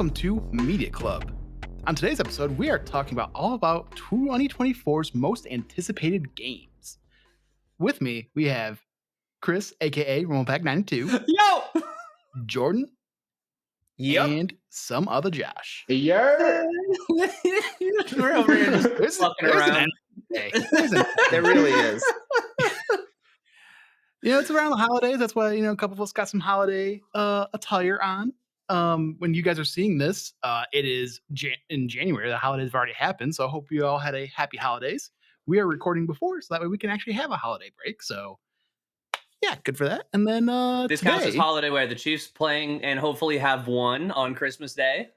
welcome to Media Club. On today's episode, we are talking all about 2024's most anticipated games. With me, we have Chris, aka RomoPack92, Yo! Jordan, Yep. and some other Josh. We're over here just fucking around. There really is. It's around the holidays. That's why, a couple of us got some holiday attire on. When you guys are seeing this, it is in January. The holidays have already happened, so I hope you all had a happy holidays. We are recording before, so that way we can actually have a holiday break. So, yeah, good for that. And then This today, counts as holiday where the Chiefs playing and hopefully have won on Christmas Day.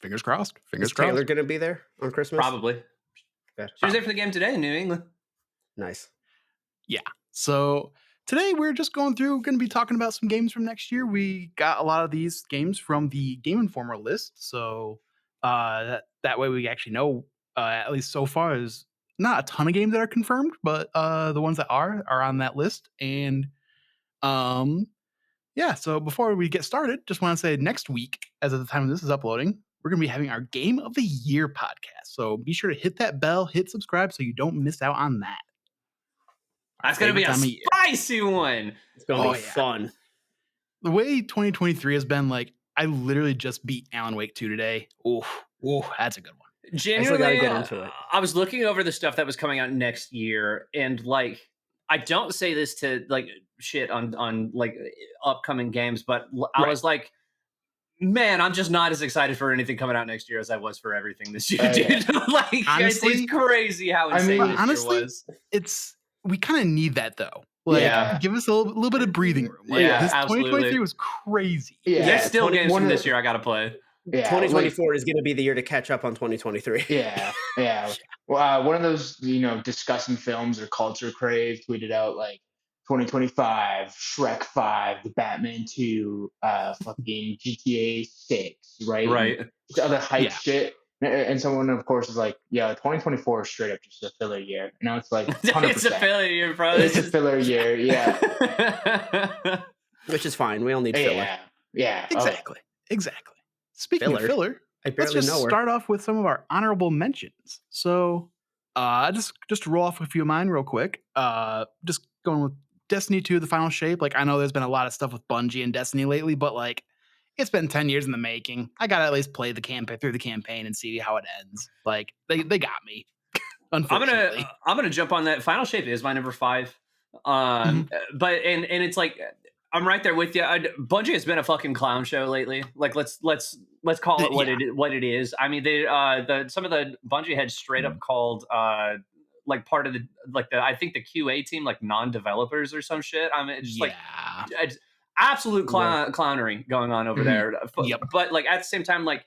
fingers crossed. Fingers Is Taylor crossed. going to be there on Christmas? Probably. Good. She was there for the game today in New England. Nice. So today we're just going through, going to be talking about some games from next year. We got a lot of these games from the Game Informer list, so that way we actually know, at least so far, there's not a ton of games that are confirmed, but the ones that are on that list. And yeah, so before we get started, just want to say next week, as of the time this is uploading, we're going to be having our Game of the Year podcast. So be sure to hit that bell, hit subscribe so you don't miss out on that. That's going to be a Favorite time of year. spicy one. It's going to Oh, be yeah. fun. The way 2023 has been, like, I literally just beat Alan Wake 2 today. Ooh, that's a good one. Genuinely, gotta get into it. I was looking over the stuff that was coming out next year, and like, I don't say this to like shit on like upcoming games, but I Right. was like, man, I'm just not as excited for anything coming out next year as I was for everything this year, Yeah. dude. Like, Honestly, it's crazy how I insane mean, this honestly, year was. We kind of need that though. Like, Yeah. give us a little bit of breathing room. Like, Yeah, this absolutely. 2023 was crazy. There's still games from 21 this year I gotta play. Yeah, 2024 is going to be the year to catch up on 2023. yeah. One of those, discussing films or Culture Crave tweeted out like 2025, Shrek 5, The Batman 2, fucking GTA 6, right? Right. And other hype Yeah. shit. And someone, of course, is like, yeah, 2024 is straight up just a filler year. And now it's like 100%. It's a failure, bro. It's a filler year, yeah. Which is fine. We all need filler. Yeah. Exactly. Speaking of filler, I let's barely just know her. start off with some of our honorable mentions. So, just to roll off a few of mine real quick. Just going with Destiny 2, The Final Shape. Like, I know there's been a lot of stuff with Bungie and Destiny lately, but like, it's been 10 years in the making. I gotta at least play the campaign through the campaign and see how it ends. Like, they got me. Unfortunately, I'm gonna jump on that. Final Shape is my number 5. But and it's like I'm right there with you. Bungie has been a fucking clown show lately. Like let's call it what it is. I mean, they some of the Bungie heads straight up called like part of the I think the QA team like non-developers or some shit. I mean, it's just like it's absolute clownery going on over there. Yep. But like at the same time, like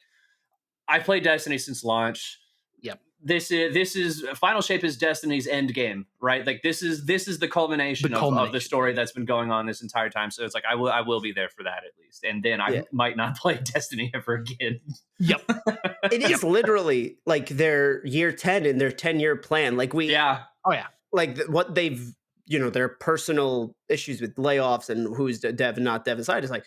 I played Destiny since launch. Yep. This is Final Shape is Destiny's end game, right? Like this is the culmination of the story that's been going on this entire time. So it's like I will be there for that at least, and then I might not play Destiny ever again. Yep. It is literally like their year 10 in their 10-year plan. Like Oh yeah. like what they've, their personal issues with layoffs and who's the dev and not dev inside is like,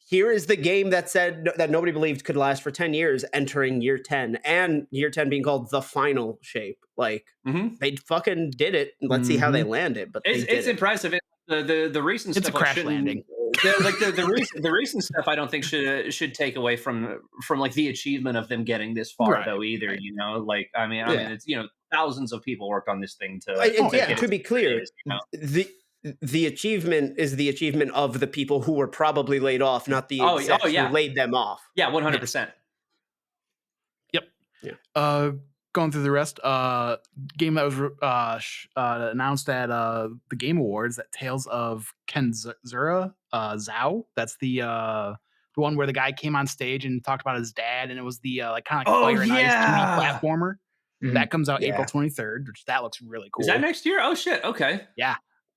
here is the game that said that nobody believed could last for 10 years entering year 10, and year 10 being called The Final Shape. Like they fucking did it. Let's see how they land it. But it's impressive. The recent It's stuff a crash landing. The recent stuff I don't think should take away from like the achievement of them getting this far though either. Right. Like I mean it's thousands of people worked on this thing to to be clear, the achievement is the achievement of the people who were probably laid off, not the execs who laid them off. Yeah, 100%. Yep. Yeah. Going through the rest, game that was announced at the Game Awards, that Tales of Kenzura Zhao. That's the one where the guy came on stage and talked about his dad, and it was the like kind of like Fire and Ice 2D platformer. Mhm. That comes out April 23rd, which that looks really cool. Is that next year? Oh shit! Okay.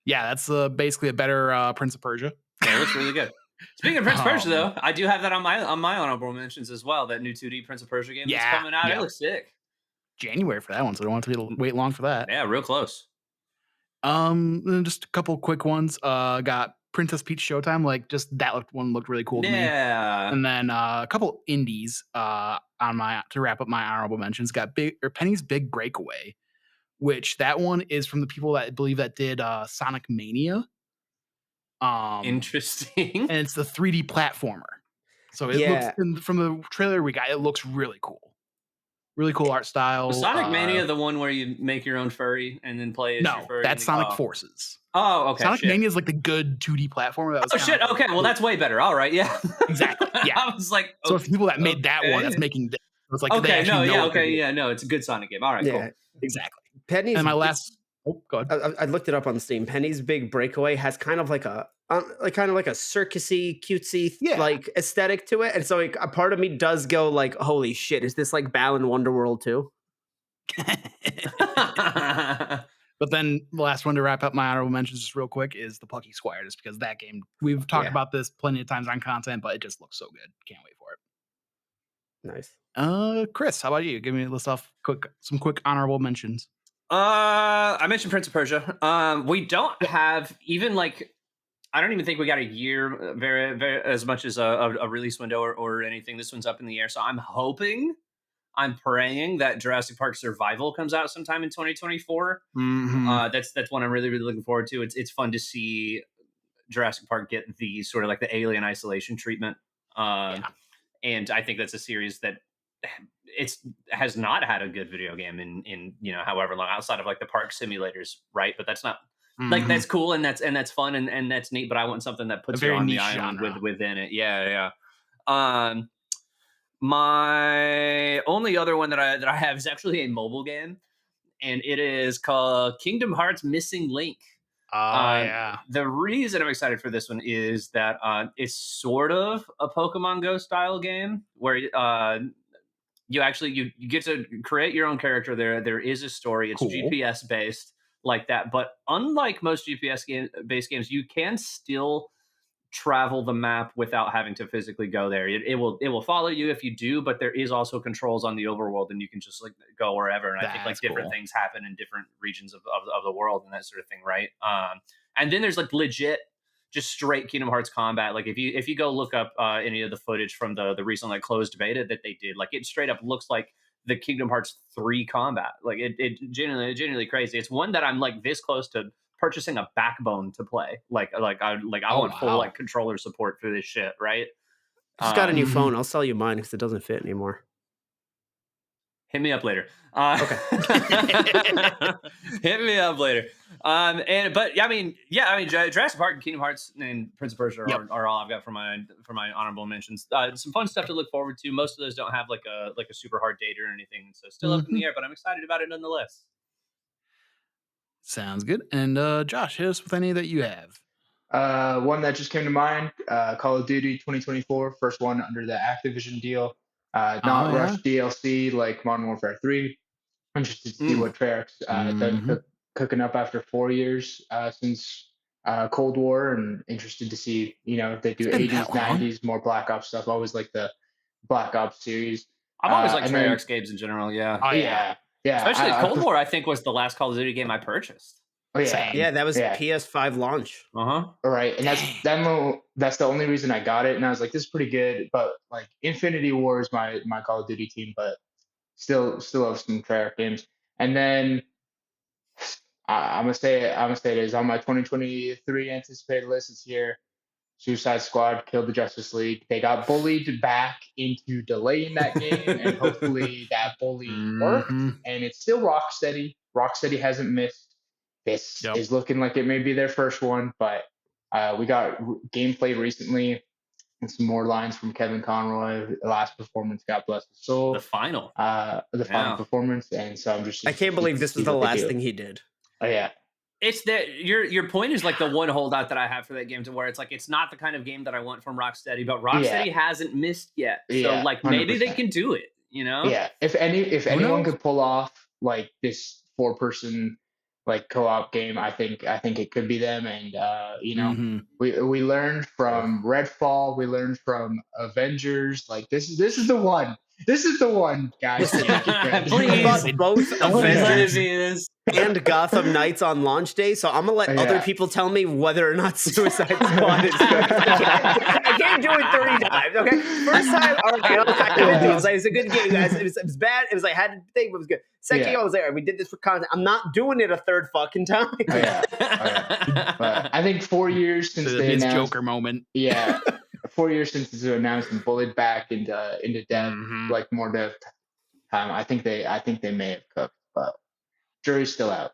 Yeah, that's basically a better Prince of Persia. Yeah, it looks really good. Speaking of Prince of Persia, though, I do have that on my honorable mentions as well. That new 2D Prince of Persia game that's coming out. It looks sick. January for that one, so I don't want to wait long for that. Yeah, real close. Just a couple quick ones. Got Princess Peach Showtime, like just that one looked really cool to me. Yeah. And then a couple indies to wrap up my honorable mentions. Got Penny's Big Breakaway, which that one is from the people that I believe that did Sonic Mania. Interesting. And it's the 3D platformer. So it looks from the trailer we got, it looks really cool. Really cool art style. Was Sonic Mania the one where you make your own furry and then play as your furry? No, that's Sonic Forces. Oh, okay. Sonic Mania is like the good 2D platformer. That was shit. Okay, well that's way better. All right, yeah. Exactly. Yeah. I was like, so if people that made that one, that's making this. It was like it's a good Sonic game. All right, cool. Exactly. Penny's and my last. Oh, go ahead. I looked it up on Steam. Penny's Big Breakaway has kind of like a circusy, cutesy like aesthetic to it, and so a part of me does go like, "Holy shit, is this like Balan Wonderworld too?" But then the last one to wrap up my honorable mentions just real quick is the Plucky Squire, just because that game, we've talked about this plenty of times on content, but it just looks so good. Can't wait for it. Nice. Chris, how about you? Give me a list off some quick honorable mentions. I mentioned Prince of Persia. We don't have even like, I don't even think we got a year very, very as much as a release window or anything. This one's up in the air. So I'm praying that Jurassic Park Survival comes out sometime in 2024. Mm-hmm. That's one I'm really, really looking forward to. It's fun to see Jurassic Park get the sort of like the Alien Isolation treatment. And I think that's a series that has not had a good video game in however long, outside of like the park simulators, right? But that's not like, that's cool and that's fun and that's neat, but I want something that puts you on the island within it. My only other one that I have is actually a mobile game, and it is called Kingdom Hearts Missing Link. The reason I'm excited for this one is that it's sort of a Pokemon Go style game where you get to create your own character. There is a story. It's GPS based like that, but unlike most GPS based games, you can still travel the map without having to physically go there. It will follow you if you do, but there is also controls on the overworld, and you can just like go wherever. And I think like different things happen in different regions of the world and that sort of thing, right? And then there's like legit just straight Kingdom Hearts combat. Like if you go look up any of the footage from the recent like closed beta that they did, like it straight up looks like the Kingdom Hearts 3 combat. Like it genuinely crazy. It's one that I'm like this close to purchasing a backbone to play. I want full like controller support for this shit, right? Just got a new phone. I'll sell you mine because it doesn't fit anymore. Hit me up later. Okay. Hit me up later. Jurassic Park and Kingdom Hearts and Prince of Persia are all I've got for my honorable mentions. Some fun stuff to look forward to. Most of those don't have like a super hard date or anything, so still up in the air, but I'm excited about it nonetheless. Sounds good. And Josh, hit us with any that you have. One that just came to mind, Call of Duty 2024, first one under the Activision deal. Not Rush DLC like Modern Warfare 3. I'm interested to see what Treyarch's done cooking up after 4 years since Cold War, and interested to see, if they do 80s, 90s, more Black Ops stuff. Always like the Black Ops series. I've always liked Treyarch's games in general, yeah. Oh, yeah. Yeah. Especially Cold War, I think, was the last Call of Duty game I purchased. Oh, yeah. Yeah, that was PS5 launch. All right. And that's the only reason I got it. And I was like, this is pretty good. But like Infinity War is my Call of Duty team, but still have some Treyarch games. And then I'm gonna say it is on my 2023 anticipated list. It's here. Suicide Squad killed the Justice League. They got bullied back into delaying that game, and hopefully that bully worked. And it's still Rocksteady. Rocksteady hasn't missed. This is looking like it may be their first one, but we got gameplay recently and some more lines from Kevin Conroy. The last performance, God bless his soul. The final performance, and so I'm just. I can't believe this was the last thing he did. Oh yeah. It's that your point is like the one holdout that I have for that game, to where it's like it's not the kind of game that I want from Rocksteady, but Rocksteady hasn't missed yet. So like 100%. Maybe they can do it, Yeah. If anyone could pull off like this 4-person like co-op game, I think it could be them. And we learned from Redfall, we learned from Avengers. Like this is the one. This is the one, guys. Please, both Avengers. and Gotham Knights on launch day, so I'm gonna let other Yeah. people tell me whether or not Suicide Squad is good. I can't do it 3 times. Okay, first time, all right, I was like, it's a good game. It was bad. It was like I had to think, but it was good. Second game, I was like, we did this for content. I'm not doing it a third fucking time. Oh, yeah. But I think 4 years since they His announced. Joker moment. Yeah, 4 years since it's announced and bullied back into dev, Mhm. like more dev time. I think they may have cooked, but jury's still out.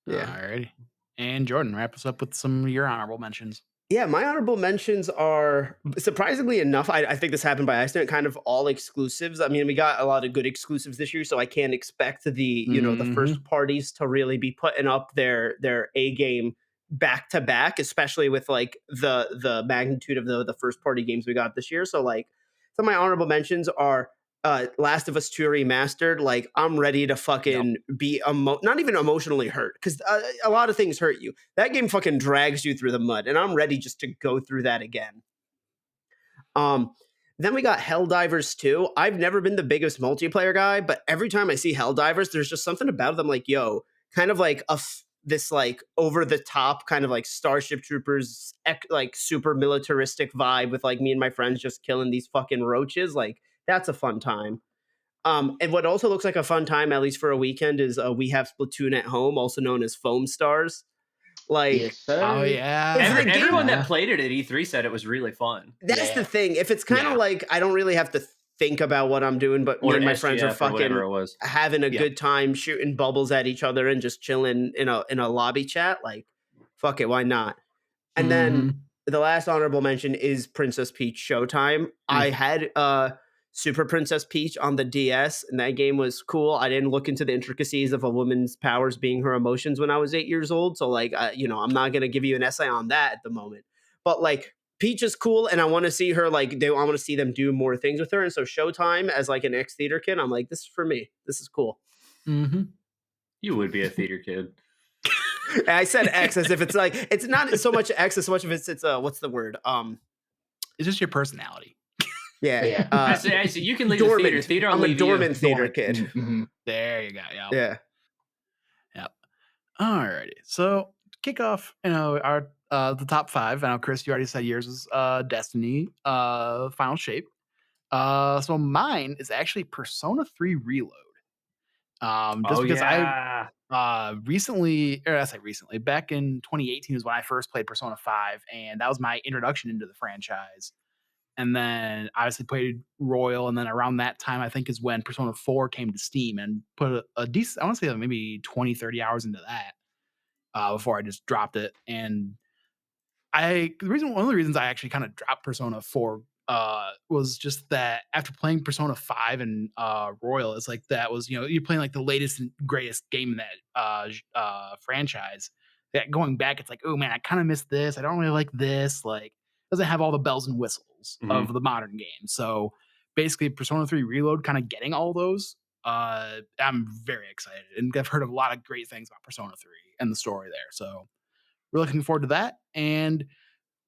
Yeah. Alrighty. And Jordan, wrap us up with some of your honorable mentions. Yeah, my honorable mentions are surprisingly enough. I think this happened by accident. Kind of all exclusives. I mean, we got a lot of good exclusives this year, so I can't expect the first parties to really be putting up their A game back to back, especially with like the magnitude of the first party games we got this year. So like, some of my honorable mentions are Last of Us 2 remastered. Like, I'm ready to fucking be not even emotionally hurt, because a lot of things hurt you. That game fucking drags you through the mud, and I'm ready just to go through that again. Then we got Helldivers 2. I've never been the biggest multiplayer guy, but every time I see Helldivers, there's just something about them like, yo, kind of like this like over the top kind of like Starship Troopers like super militaristic vibe with like me and my friends just killing these fucking roaches. Like, that's a fun time. And what also looks like a fun time, at least for a weekend, is we have Splatoon at Home, also known as Foam Stars. Like, Yes, sir. Oh yeah. Everyone that played it at E3 said it was really fun. that's the thing. If it's kind of like, I don't really have to think about what I'm doing, but me and my friends are fucking having a good time shooting bubbles at each other and just chilling in a lobby chat, like, fuck it, why not? And then the last honorable mention is Princess Peach Showtime. I had Super Princess Peach on the DS, and that game was cool. I didn't look into the intricacies of a woman's powers being her emotions when I was 8 years old, so like, I'm not gonna give you an essay on that at the moment. But like, Peach is cool, and I want to see her I want to see them do more things with her. And so Showtime, as like an ex theater kid, I'm like, this is for me. This is cool. You would be a theater kid. I said X as if it's like, it's not so much X as much of it's what's the word? It's just your personality. Yeah. I see. You can leave dormant. the theater. I'm a dormant theater kid. There you go. Yeah. Yep. Alrighty. So kick off, our the top 5. I know, Chris, you already said yours was Destiny, Final Shape. So mine is actually Persona 3 Reload. Just because I recently, back in 2018 is when I first played Persona 5, and that was my introduction into the franchise. And then obviously played Royal, and then around that time, I think, is when Persona 4 came to Steam, and put a decent, I want to say maybe 20, 30 hours into that before I just dropped it. And one of the reasons I actually kind of dropped Persona 4 was just that after playing Persona 5 and Royal, it's like that was, you're playing like the latest and greatest game in that franchise. That going back, it's like, oh man, I kind of missed this. I don't really like this. Like, doesn't have all the bells and whistles of the modern game. So basically, Persona 3 Reload kind of getting all those. I'm very excited, and I've heard a lot of great things about Persona 3 and the story there. So we're looking forward to that. And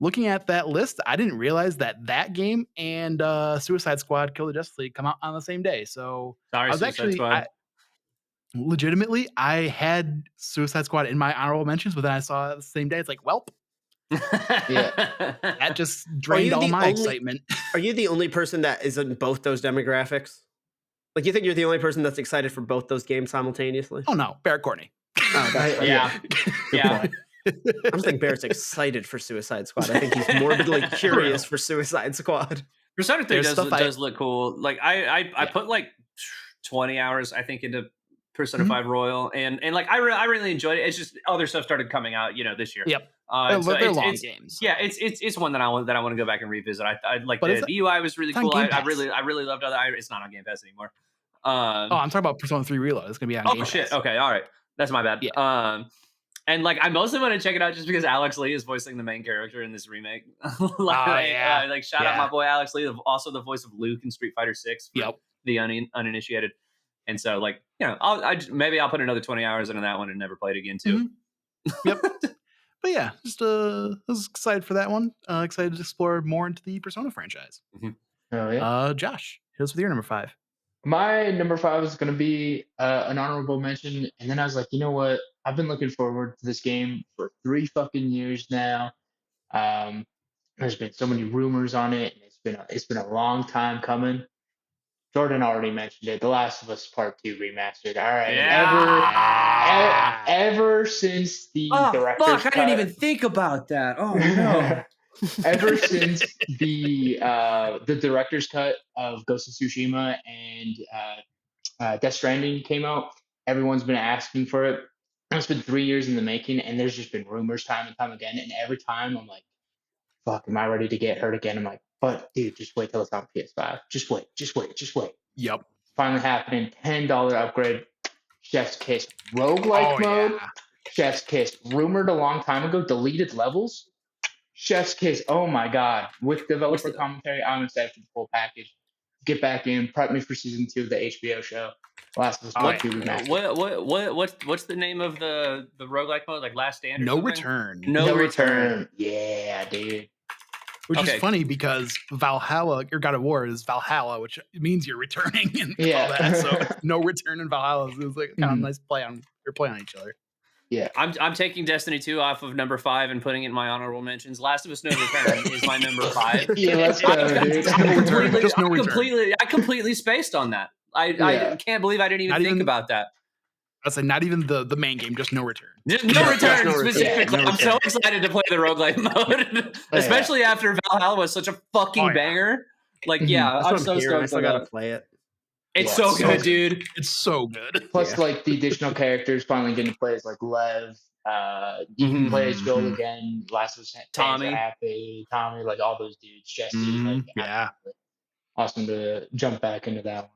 looking at that list, I didn't realize that game and Suicide Squad Kill the Justice League come out on the same day. So sorry, I was legitimately, I had Suicide Squad in my honorable mentions, but then I saw it the same day. It's like, welp. That just drained all my excitement. Are you the only person that is in both those demographics? Like, you think you're the only person that's excited for both those games simultaneously? Oh no, Barrett Courtney. Oh, that's yeah. I don't think Barrett's excited for Suicide Squad. I think he's morbidly curious for Suicide Squad. Persona 3 does look cool. Like, I put like 20 hours, I think, into Persona 5 Royal, and like I really enjoyed it. It's just other stuff started coming out, this year. Yep. So they're long games. Yeah, it's one that I want to go back and revisit. I like the UI was really cool. I really loved other. It's not on Game Pass anymore. I'm talking about Persona 3 Reload. It's gonna be on Game Pass. Shit. Okay, all right, that's my bad. Yeah. And like, I mostly want to check it out just because Alex Lee is voicing the main character in this remake. Shout out my boy Alex Lee, also the voice of Luke in Street Fighter 6. The uninitiated. And so, like, maybe I'll put another 20 hours into that one and never play it again too. Yep. But yeah, just I was excited for that one. Excited to explore more into the Persona franchise. Oh yeah. Josh, hit us with your number 5. My number 5 is going to be an honorable mention, and then I was like, you know what? I've been looking forward to this game for 3 fucking years now. Um, there's been so many rumors on it, and it's been a long time coming. Jordan already mentioned it. The Last of Us Part 2 remastered. All right, Yeah. ever since the Oh director's fuck! I didn't even think about that. Oh no. ever since the director's cut of Ghost of Tsushima and Death Stranding came out, everyone's been asking for it. It's been 3 years in the making, and there's just been rumors time and time again. And every time I'm like, "Fuck, am I ready to get hurt again?" I'm like, "But dude, just wait till it's on PS5. Just wait, just wait, just wait." Yep. Finally happening. $10 upgrade. Chef's Kiss roguelike mode. Yeah. Chef's Kiss rumored a long time ago. Deleted levels. Chef's Kiss. Oh my god! With developer commentary, I'm excited for the full package. Get back in. Prep me for season 2 of the HBO show. Last of Us Part 2 remastered. What's the name of the roguelike mode? Like Last Stand? Or No something? return. No return. Yeah, dude. Which is funny because Valhalla, your God of War is Valhalla, which means you're returning and all that. So no return in Valhalla is like kind of a nice play on each other. Yeah. I'm taking Destiny 2 off of number 5 and putting it in my honorable mentions. Last of Us No Return is my number 5. Yeah, let's go, dude. I completely spaced on that. I can't believe I didn't even think about that. I'd say not even the main game, just no return. Just no return specifically. I'm so excited to play the roguelike mode, especially after Valhalla was such a fucking banger. Like, I'm so stoked. I still gotta play it. It's so good, dude. It's so good. Plus, like the additional characters finally getting to play as like Lev. You can play as Joel again. Last of Us, Tommy, like all those dudes. Jesse, awesome to jump back into that one.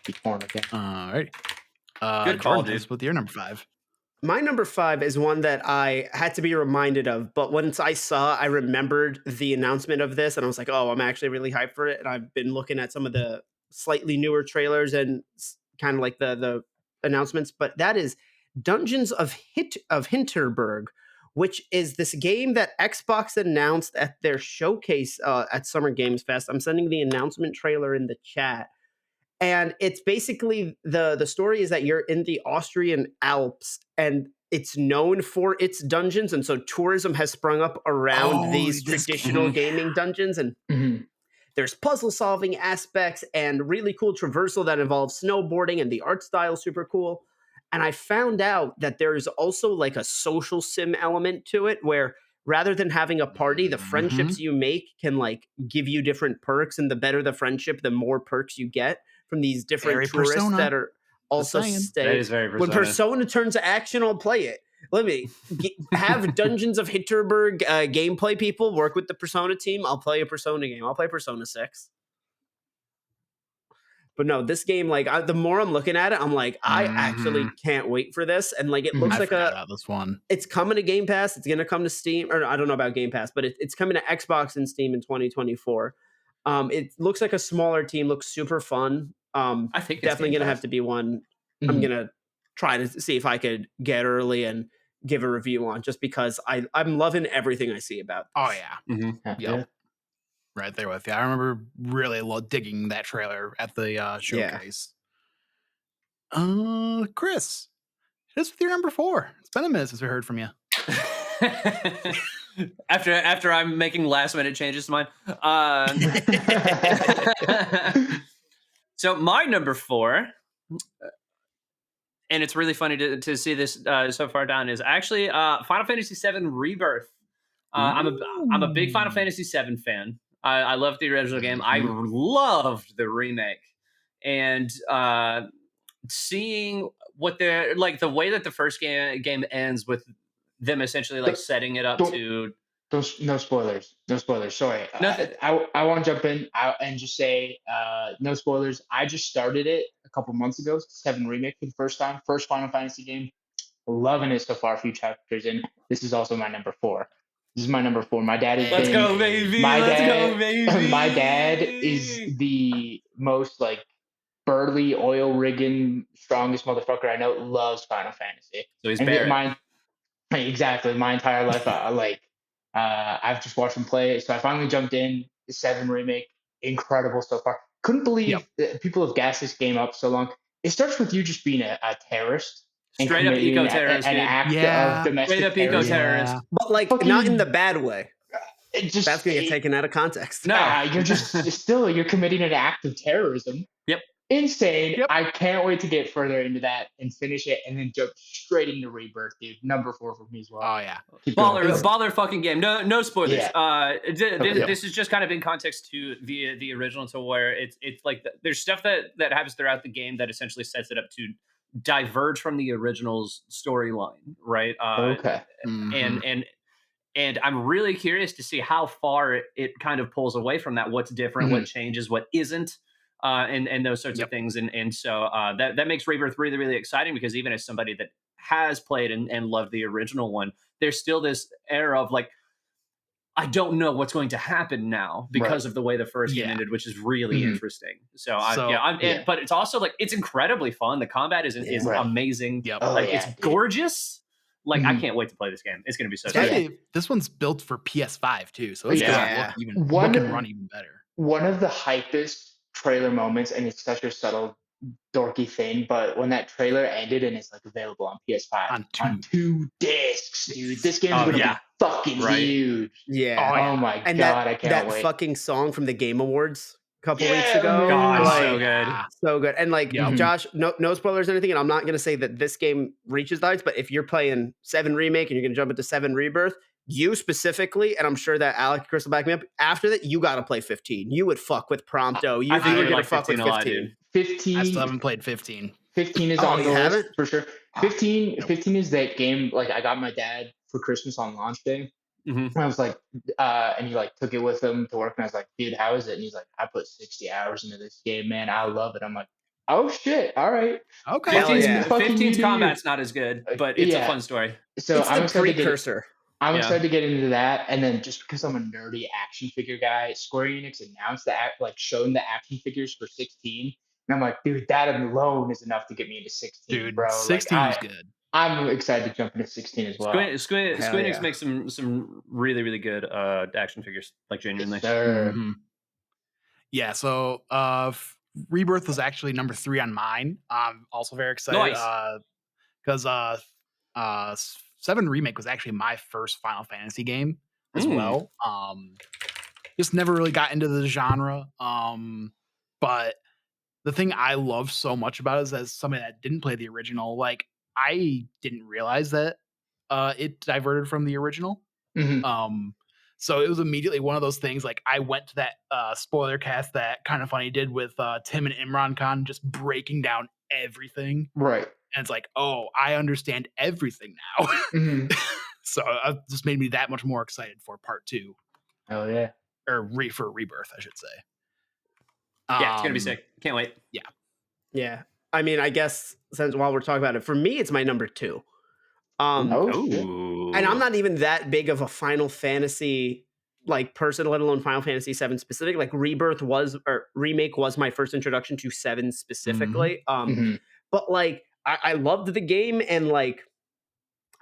Be torn again. All right. Good call, dude. With your number 5. My number 5 is one that I had to be reminded of, but once I remembered the announcement of this, and I was like, oh, I'm actually really hyped for it. And I've been looking at some of the slightly newer trailers and kind of like the announcements, but that is Dungeons of Hinterberg, which is this game that Xbox announced at their showcase at Summer Games Fest. I'm sending the announcement trailer in the chat. And it's basically the story is that you're in the Austrian Alps and it's known for its dungeons. And so tourism has sprung up around these traditional gaming dungeons. And there's puzzle solving aspects and really cool traversal that involves snowboarding, and the art style is super cool. And I found out that there's also like a social sim element to it where rather than having a party, the friendships you make can like give you different perks. And the better the friendship, the more perks you get from these different tourists that are also staying. That is very Persona. When Persona turns to action, I'll play it. Let me have Dungeons of Hinterberg gameplay people work with the Persona team. I'll play a Persona game. I'll play Persona 6. But no, this game, like the more I'm looking at it, I'm like, I actually can't wait for this. And like, it looks like this one. It's coming to Game Pass. It's going to come to Steam, or I don't know about Game Pass, but it's coming to Xbox and Steam in 2024. It looks like a smaller team. Looks super fun. I think it's definitely going to have to be one I'm going to try to see if I could get early and give a review on, just because I'm loving everything I see about this. Oh yeah. Yep. Right there with you. I remember really digging that trailer at the showcase. Chris, this with your number 4. It's been a minute since we heard from you. after I'm making last minute changes to mine. So my number 4, and it's really funny to see this so far down, is actually Final Fantasy VII Rebirth. I'm a big Final Fantasy VII fan. I love the original game. I loved the remake, and seeing what they're like, the way that the first game ends with them essentially like setting it up to. No spoilers. No spoilers. Sorry. I want to jump in and just say no spoilers. I just started it a couple months ago. 7 Remake for the first time. First Final Fantasy game. Loving it so far. A few chapters in. This is also my number 4. This is my number 4. My dad is. Let's go, baby. My dad is the most like burly, oil rigging, strongest motherfucker I know. Loves Final Fantasy. So he's Barrett. Exactly. My entire life, I've just watched him play. So I finally jumped in. The 7 Remake, incredible so far. couldn't believe Yep. that people have gassed this game up so long. It starts with you just being a terrorist and Straight up committing eco-terrorist, an dude. act Yeah. of domestic Straight up terrorism. eco-terrorist. Yeah. But like Fucking- not in the bad way. It just That's gonna get taken out of context. No. you're just still you're committing an act of terrorism. Yep. Insane. Yep. I can't wait to get further into that and finish it and then jump straight into Rebirth, dude. Number 4 for me as well. Oh yeah. Keep going. Baller fucking game. No spoilers. Yeah. This is just kind of in context to the original, to where it's like there's stuff that happens throughout the game that essentially sets it up to diverge from the original's storyline, right? Okay. Mhm. And I'm really curious to see how far it kind of pulls away from that. What's different? What changes? What isn't? And those sorts of things. And so that makes Rebirth really, really exciting, because even as somebody that has played and loved the original one, there's still this air of like, I don't know what's going to happen now because of the way the first game Yeah. ended, which is really Mhm. interesting. So, Yeah. but it's also like, it's incredibly fun. The combat is Right. amazing. Yep. Oh, Like yeah, it's dude. gorgeous. Like I Mhm. can't wait to play this game. It's going to be so Especially this one's built for PS5 too, so it's Yeah. gonna look One- and run even better. One of the hypest trailer moments, and it's such a subtle, dorky thing, but when that trailer ended and it's like available on PS5 On 2 discs, dude, this game's Oh, gonna yeah. be fucking Right. huge. Yeah. Oh, yeah. Oh my And god, I can't that wait. fucking song from the Game Awards a couple weeks Yeah, ago. man. God, like, so good. Yeah. so good. And like Yep. Josh, no spoilers or anything. And I'm not gonna say that this game reaches the heights, but if you're playing 7 Remake and you're gonna jump into 7 Rebirth, you specifically, and I'm sure that Alec Crystal back me up, after that, you gotta play 15. You would fuck with Prompto. I think you I were would gonna like fuck with 15 a lot, 15. dude. 15, I still haven't played 15. 15 is Oh, on you the list haven't? for sure. 15 is that game, like I got my dad for Christmas on launch day. Mhm. And I was like, and he like took it with him to work, and I was like, dude, how is it? And he's like, I put 60 hours into this game, man. I love it. I'm like, oh shit, all right. Okay. Hell 15's, yeah. Fucking 15's you do you. combat's not as good, but it's a Yeah. fun story. So It's I'm the excited to get precursor. I'm Yeah. excited to get into that, and then just because I'm a nerdy action figure guy, Square Enix announced showing the action figures for 16, and I'm like, dude, that alone is enough to get me into 16, Dude, bro. 16 like, is good. I'm excited to jump into 16 as well. Square Hell Enix yeah. makes some really, really good action figures, like genuinely. Yes, sir. Mhm. Yeah, so Rebirth was actually number 3 on mine. I'm also very excited Nice. because 7 Remake was actually my first Final Fantasy game as well. Just never really got into the genre. But the thing I love so much about it is, as somebody that didn't play the original, like I didn't realize that it diverted from the original. Mhm. So it was immediately one of those things. Like I went to that spoiler cast that Kind of Funny did with Tim and Imran Khan, just breaking down everything, Right. and it's like, oh, I understand everything now. Mhm. So it just made me that much more excited for part 2, Hell yeah. or for Rebirth, I should say. Yeah, it's gonna be Um, sick. Can't wait. Yeah. I mean, I guess since while we're talking about it, for me, it's my number 2. Oh, shit. And I'm not even that big of a Final Fantasy like person, let alone Final Fantasy 7 specific. Like Rebirth was, or Remake was, my first introduction to 7 specifically. Mhm. But like I loved the game, and like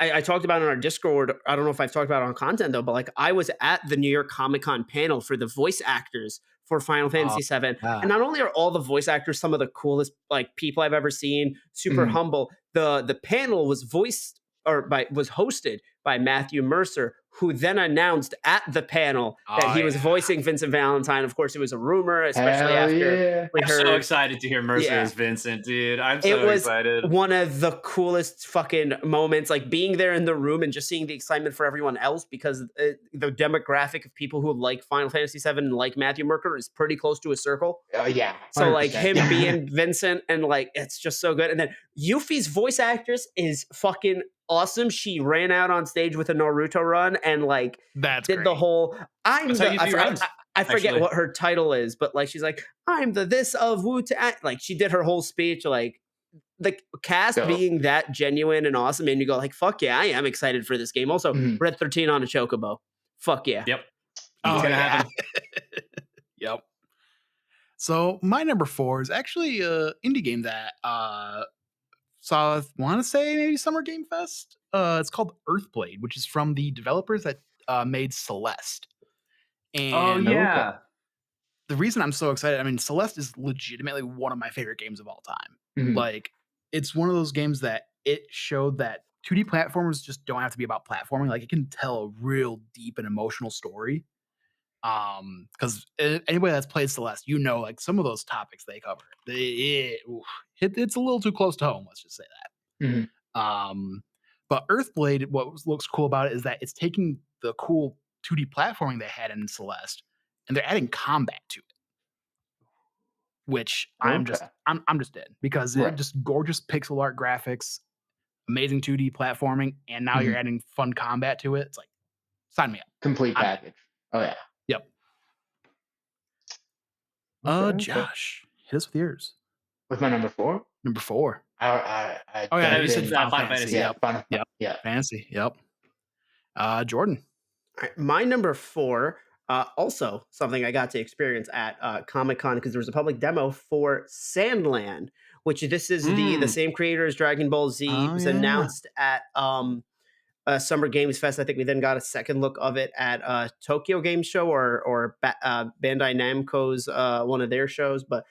I talked about it on our Discord. I don't know if I've talked about it on content though, but like I was at the New York Comic Con panel for the voice actors for Final Fantasy 7. yeah. And not only are all the voice actors some of the coolest like people I've ever seen, super Mhm. humble. The panel was hosted by Matthew Mercer, who then announced at the panel that Oh, he was yeah. voicing Vincent Valentine. Of course, it was a rumor, especially Hell after yeah. we I'm heard so excited to hear Mercer Yeah. as Vincent, dude. I'm It so was excited. one of the coolest fucking moments, like being there in the room and just seeing the excitement for everyone else, because the demographic of people who like Final Fantasy 7 and like Matthew Mercer is pretty close to a circle. Oh yeah. So like 100%. him being Vincent, and like it's just so good. And then Yuffie's voice actress is fucking awesome. She ran out on stage with a Naruto run and like That's did great. the whole That's how Yuffie runs, I forget actually. what her title is, but like she's like, I'm the this of Wu Tang. Like she did her whole speech, like the cast Dope. being that genuine and awesome, and you go like, fuck yeah, I am excited for this game. Also, Mhm. Red 13 on a chocobo. Fuck yeah. Yep. Oh, It's gonna yeah. happen. Yep. So my number 4 is actually a indie game that saw, I want to say maybe Summer Game Fest. It's called Earthblade, which is from the developers that made Celeste. Oh And yeah. the reason I'm so excited, I mean, Celeste is legitimately one of my favorite games of all time. Mhm. Like, it's one of those games that it showed that 2D platformers just don't have to be about platforming. Like, it can tell a real deep and emotional story. Because anybody that's played Celeste, you know, like some of those topics they cover, it's a little too close to home. Let's just say that. Mhm. But Earthblade, looks cool about it is that it's taking the cool 2D platforming they had in Celeste, and they're adding combat to it, which I'm Okay. just in because Right. it just gorgeous pixel art graphics, amazing 2D platforming, and now you're Mhm. adding fun combat to it. It's like sign me up. Complete I'm- package. Oh yeah. Yep. Okay. Josh, hit us with yours. With my number 4. Number 4. I Oh yeah, No, you you said said Final Final Fantasy. Fantasy. yeah. Yep. Fun. Yep. Yeah. Fantasy. Yep. Jordan. All right, my number 4, also something I got to experience at Comic-Con because there was a public demo for Sandland, which this is the same creator as Dragon Ball Z. It Oh, was yeah. announced at Summer Games Fest. I think we then got a second look of it at Tokyo Game Show or Bandai Namco's one of their shows. But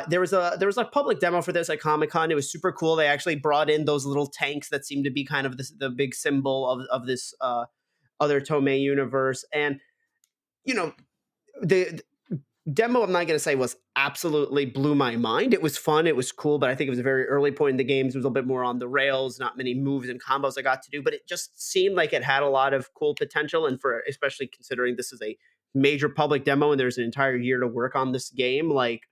there was a public demo for this at Comic-Con. It was super cool. They actually brought in those little tanks that seem to be kind of the big symbol of this other Tomei universe. And you know, the demo, I'm not going to say was absolutely blew my mind. It was fun. It was cool, but I think it was a very early point in the games. It was a little bit more on the rails, not many moves and combos I got to do, but it just seemed like it had a lot of cool potential. And for, especially considering this is a major public demo and there's an entire year to work on this game, like,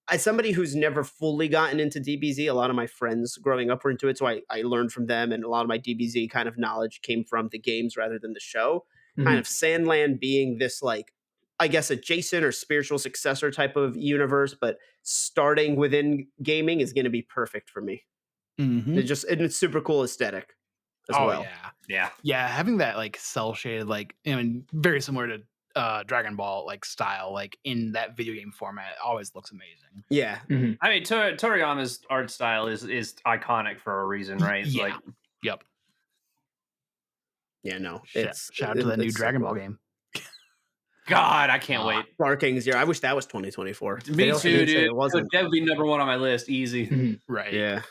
as somebody who's never fully gotten into DBZ, a lot of my friends growing up were into it. So I learned from them, and a lot of my DBZ kind of knowledge came from the games rather than the show. Kind Mhm. of Sandland being this, like, I guess, adjacent or spiritual successor type of universe, but starting within gaming is going to be perfect for me. Mm-hmm. And it's super cool aesthetic as well. Yeah. Having that like cell shaded, like, I mean, very similar to Dragon Ball like style, like in that video game format, always looks amazing. Yeah. Mhm. I mean, Toriyama's art style is iconic for a reason, right? Yeah. Like, Yep. Yeah, no. Shout out to that new Dragon Ball game. God, I can't wait. Star King's year. I wish that was 2024. Me They also too, did say dude. It wasn't. That would be number 1 on my list, easy. Mhm. Right. Yeah.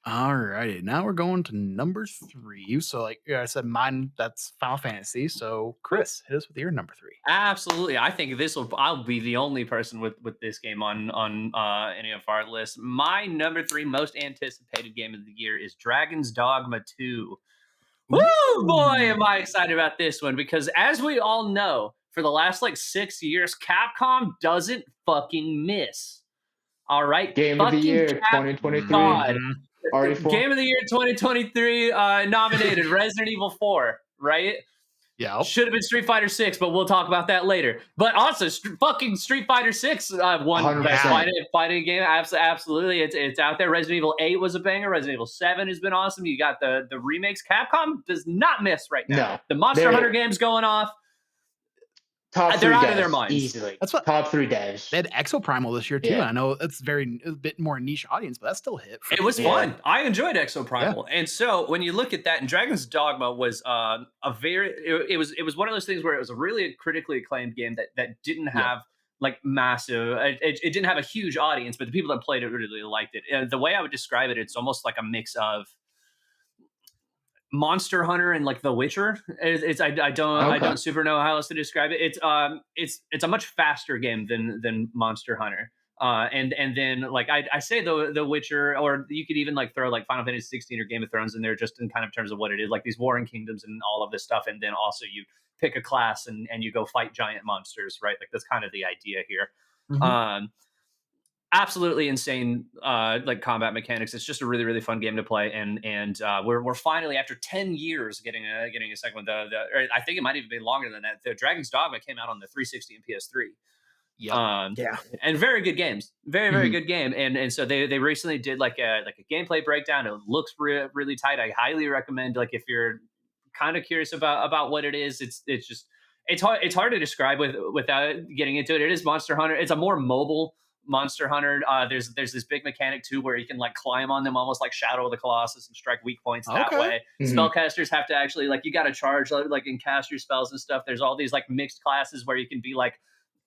All righty. Now we're going to number 3. So, like I said, mine, that's Final Fantasy. So, Chris, hit us with your number 3. Absolutely, I think I'll be the only person with this game on any of our lists. My number 3 most anticipated game of the year is Dragon's Dogma 2. Woo, boy, am I excited about this one, because as we all know, for the last like 6 years, Capcom doesn't fucking miss. All right, Game of the year 2023. God. RE4. Game of the year 2023 nominated Resident Evil 4, right? Yeah. Should have been Street Fighter 6, but we'll talk about that later. But also, fucking Street Fighter 6 won 100%. best fighting game. Absolutely, it's out there. Resident Evil 8 was a banger. Resident Evil 7 has been awesome. You got the remakes. Capcom does not miss right now. No. The Monster Hunter game's going off. Top 3 They're out devs, of their minds. easily. That's what- Top 3 devs. They had Exoprimal this year too. Yeah. I know it's a bit more niche audience, but that's still hit. It was Yeah. fun. I enjoyed Exoprimal, and so when you look at that, and Dragon's Dogma was it was one of those things where it was a really critically acclaimed game that didn't have like massive. It didn't have a huge audience, but the people that played it really liked it. And the way I would describe it, it's almost like a mix of Monster Hunter and like The Witcher. I don't super know how else to describe it. It's a much faster game than Monster Hunter. And then like I say the Witcher, or you could even like throw like Final Fantasy 16 or Game of Thrones in there, just in kind of terms of what it is, like these warring kingdoms and all of this stuff. And then also you pick a class and you go fight giant monsters, right? Like that's kind of the idea here. Mhm. Absolutely insane like combat mechanics. It's just a really, really fun game to play, and we're finally, after 10 years, getting a second one. Or I think it might even be longer than that. The Dragon's Dogma came out on the 360 and PS3. Yep. And very good games, very good game. And so they recently did like a gameplay breakdown. It looks really tight. I highly recommend, like, if you're kind of curious about what it is. It's hard to describe without getting into it. It is Monster Hunter. It's a more mobile Monster Hunter. There's this big mechanic too where you can like climb on them, almost like Shadow of the Colossus, and strike weak points that way. Mhm. Spellcasters have to actually, like, you got to charge like and cast your spells and stuff. There's all these like mixed classes where you can be like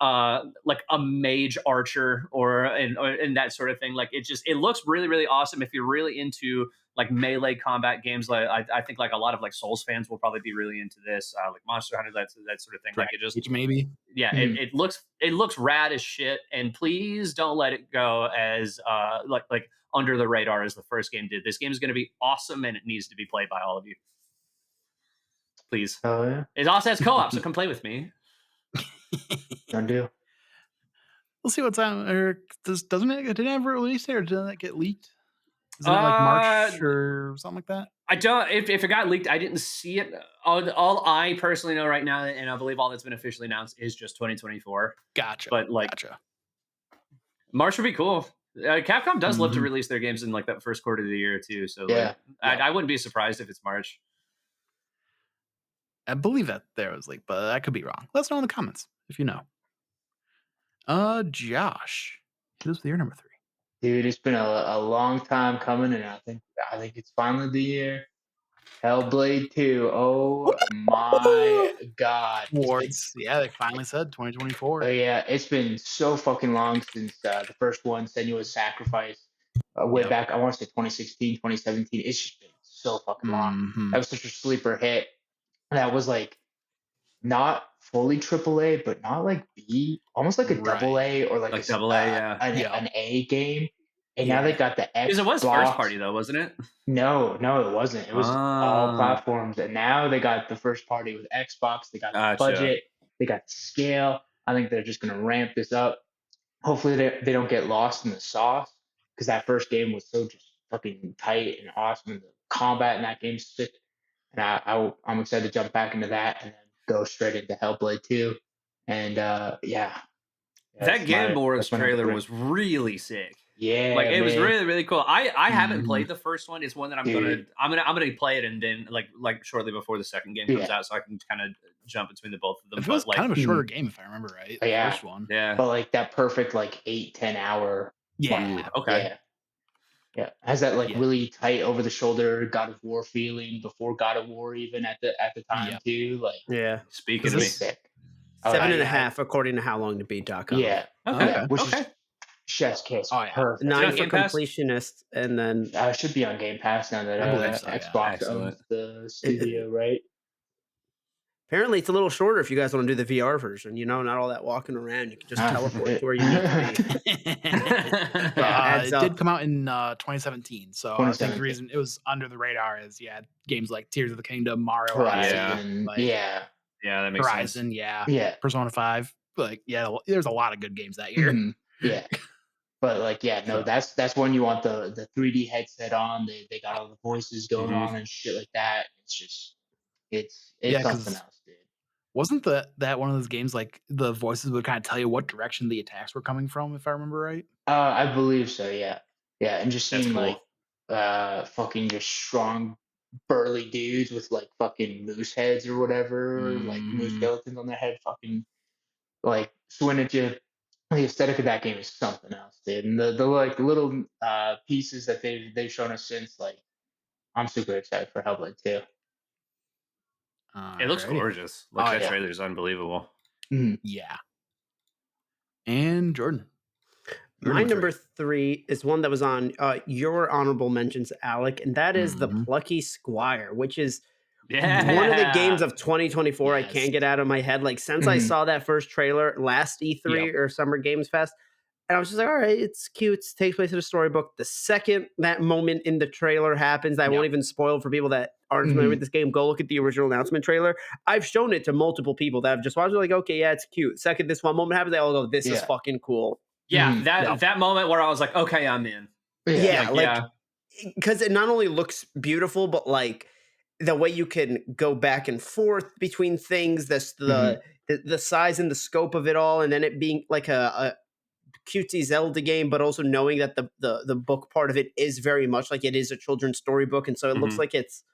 like a mage archer or and that sort of thing. Like it looks really really awesome if you're really into like melee combat games. Like I think like a lot of like Souls fans will probably be really into this, like Monster Hunter, that sort of thing. Like it just maybe. yeah, Mhm. it looks rad as shit. And please don't let it go as like under the radar as the first game did. This game is going to be awesome and it needs to be played by all of you. Please. Oh yeah, It also has co-op, so come play with me. done deal. We'll see what's on. Or doesn't it? Did it ever release it, or did that get leaked? Is it like March or something like that? I don't. If it got leaked, I didn't see it. All I personally know right now, and I believe all that's been officially announced, is just 2024. Gotcha. But like, gotcha. March would be cool. Capcom does love to release their games in like that first quarter of the year too. So Yeah. like, I wouldn't be surprised if it's March. I believe that there was leaked, but I could be wrong. Let us know in the comments if you know. Josh, hit us with your number 3. Dude, it's been a long time coming, and I think it's finally the year. Hellblade 2. Oh my god. Awards. Yeah, they finally said 2024. Yeah, it's been so fucking long since the first one, Senua's Sacrifice, way back, I want to say 2016, 2017. It's just been so fucking long. Mhm. That was such a sleeper hit. That was like not fully AAA, but not like B, almost like a double A or like Like a double A, yeah. an A game. And now they got the Xbox. Because it was first party though, wasn't it? No, it wasn't. It was all platforms. And now they got the first party with Xbox. They got the budget. They got the scale. I think they're just going to ramp this up. Hopefully they don't get lost in the sauce, because that first game was so just fucking tight and awesome. The combat in that game's sick. And I'm excited to jump back into that and then go straight into Hellblade 2. And yeah. That Game Awards trailer was really sick. Yeah, like it was really really cool. I haven't Mhm. played the first one. It's one that I'm gonna play it, and then like shortly before the second game comes out, so I can kind of jump between the both of them. It was like, kind of a shorter game, if I remember right. The Yeah. first one. yeah. but like that perfect like 8-10 hour. Yeah. Okay. Yeah, has that like Yeah. really tight over the shoulder God of War feeling before God of War even at the time too. Like Yeah. Speaking Is of me, this- sick. 7.5 according to howlongtobeat.com. Yeah. okay, Yeah, which okay. is chef's kiss. Oh, yeah. Perfect. 9 on for Game Pass? completionist, and then Should be on Game Pass now that I believe so, yeah. Xbox Excellent. owns the studio, right? apparently it's a little shorter if you guys want to do the VR version. You know, not all that walking around. You can just teleport to where you need to be. Adds it up. did come out in 2017, so I think 2017. the reason it was under the radar is games like Tears of the Kingdom, Mario Horizon. like, Yeah. Yeah, that makes sense. Horizon, yeah, Yeah. Persona 5. Like, yeah, there's a lot of good games that year. Mhm. Yeah. But like, yeah, no, that's when you want the 3D headset on. They got all the voices going on and shit like that. It's just it's Yeah, 'cause something else, dude. Wasn't that one of those games like the voices would kind of tell you what direction the attacks were coming from, if I remember right? I believe so, yeah. Yeah, and just That's seeing cool. like fucking just strong burly dudes with like fucking moose heads or whatever, like moose Mhm. skeletons on their head, fucking like swing at you. The aesthetic of that game is something else, dude. And the like little pieces that they've shown us since, like, I'm super excited for Hellblade 2. It looks Alrighty. gorgeous. Like Oh, that yeah. trailer is unbelievable. Yeah. And Jordan. your My number three. 3 is one that was on your honorable mentions, Alec, and that is The Mhm. Plucky Squire, which is Yeah. one of the games of 2024 I Yes. can't get out of my head. Like, since I Mhm. saw that first trailer last E3 or Summer Games Fest, and I was just like, all right, it's cute. It takes place in a storybook. The second that moment in the trailer happens, I won't even spoil for people that aren't familiar with this game. Go look at the original announcement trailer. I've shown it to multiple people that have just watched it, like, okay, yeah, it's cute. Second this one moment happens, they all go, this is Yeah. fucking cool. Yeah, Mhm. that moment where I was like, okay, I'm in. Yeah, Like, like, because it not only looks beautiful, but like the way you can go back and forth between things, the size and the scope of it all, and then it being like a cutesy Zelda game, but also knowing that the book part of it is very much like it is a children's storybook, and so it looks like it's,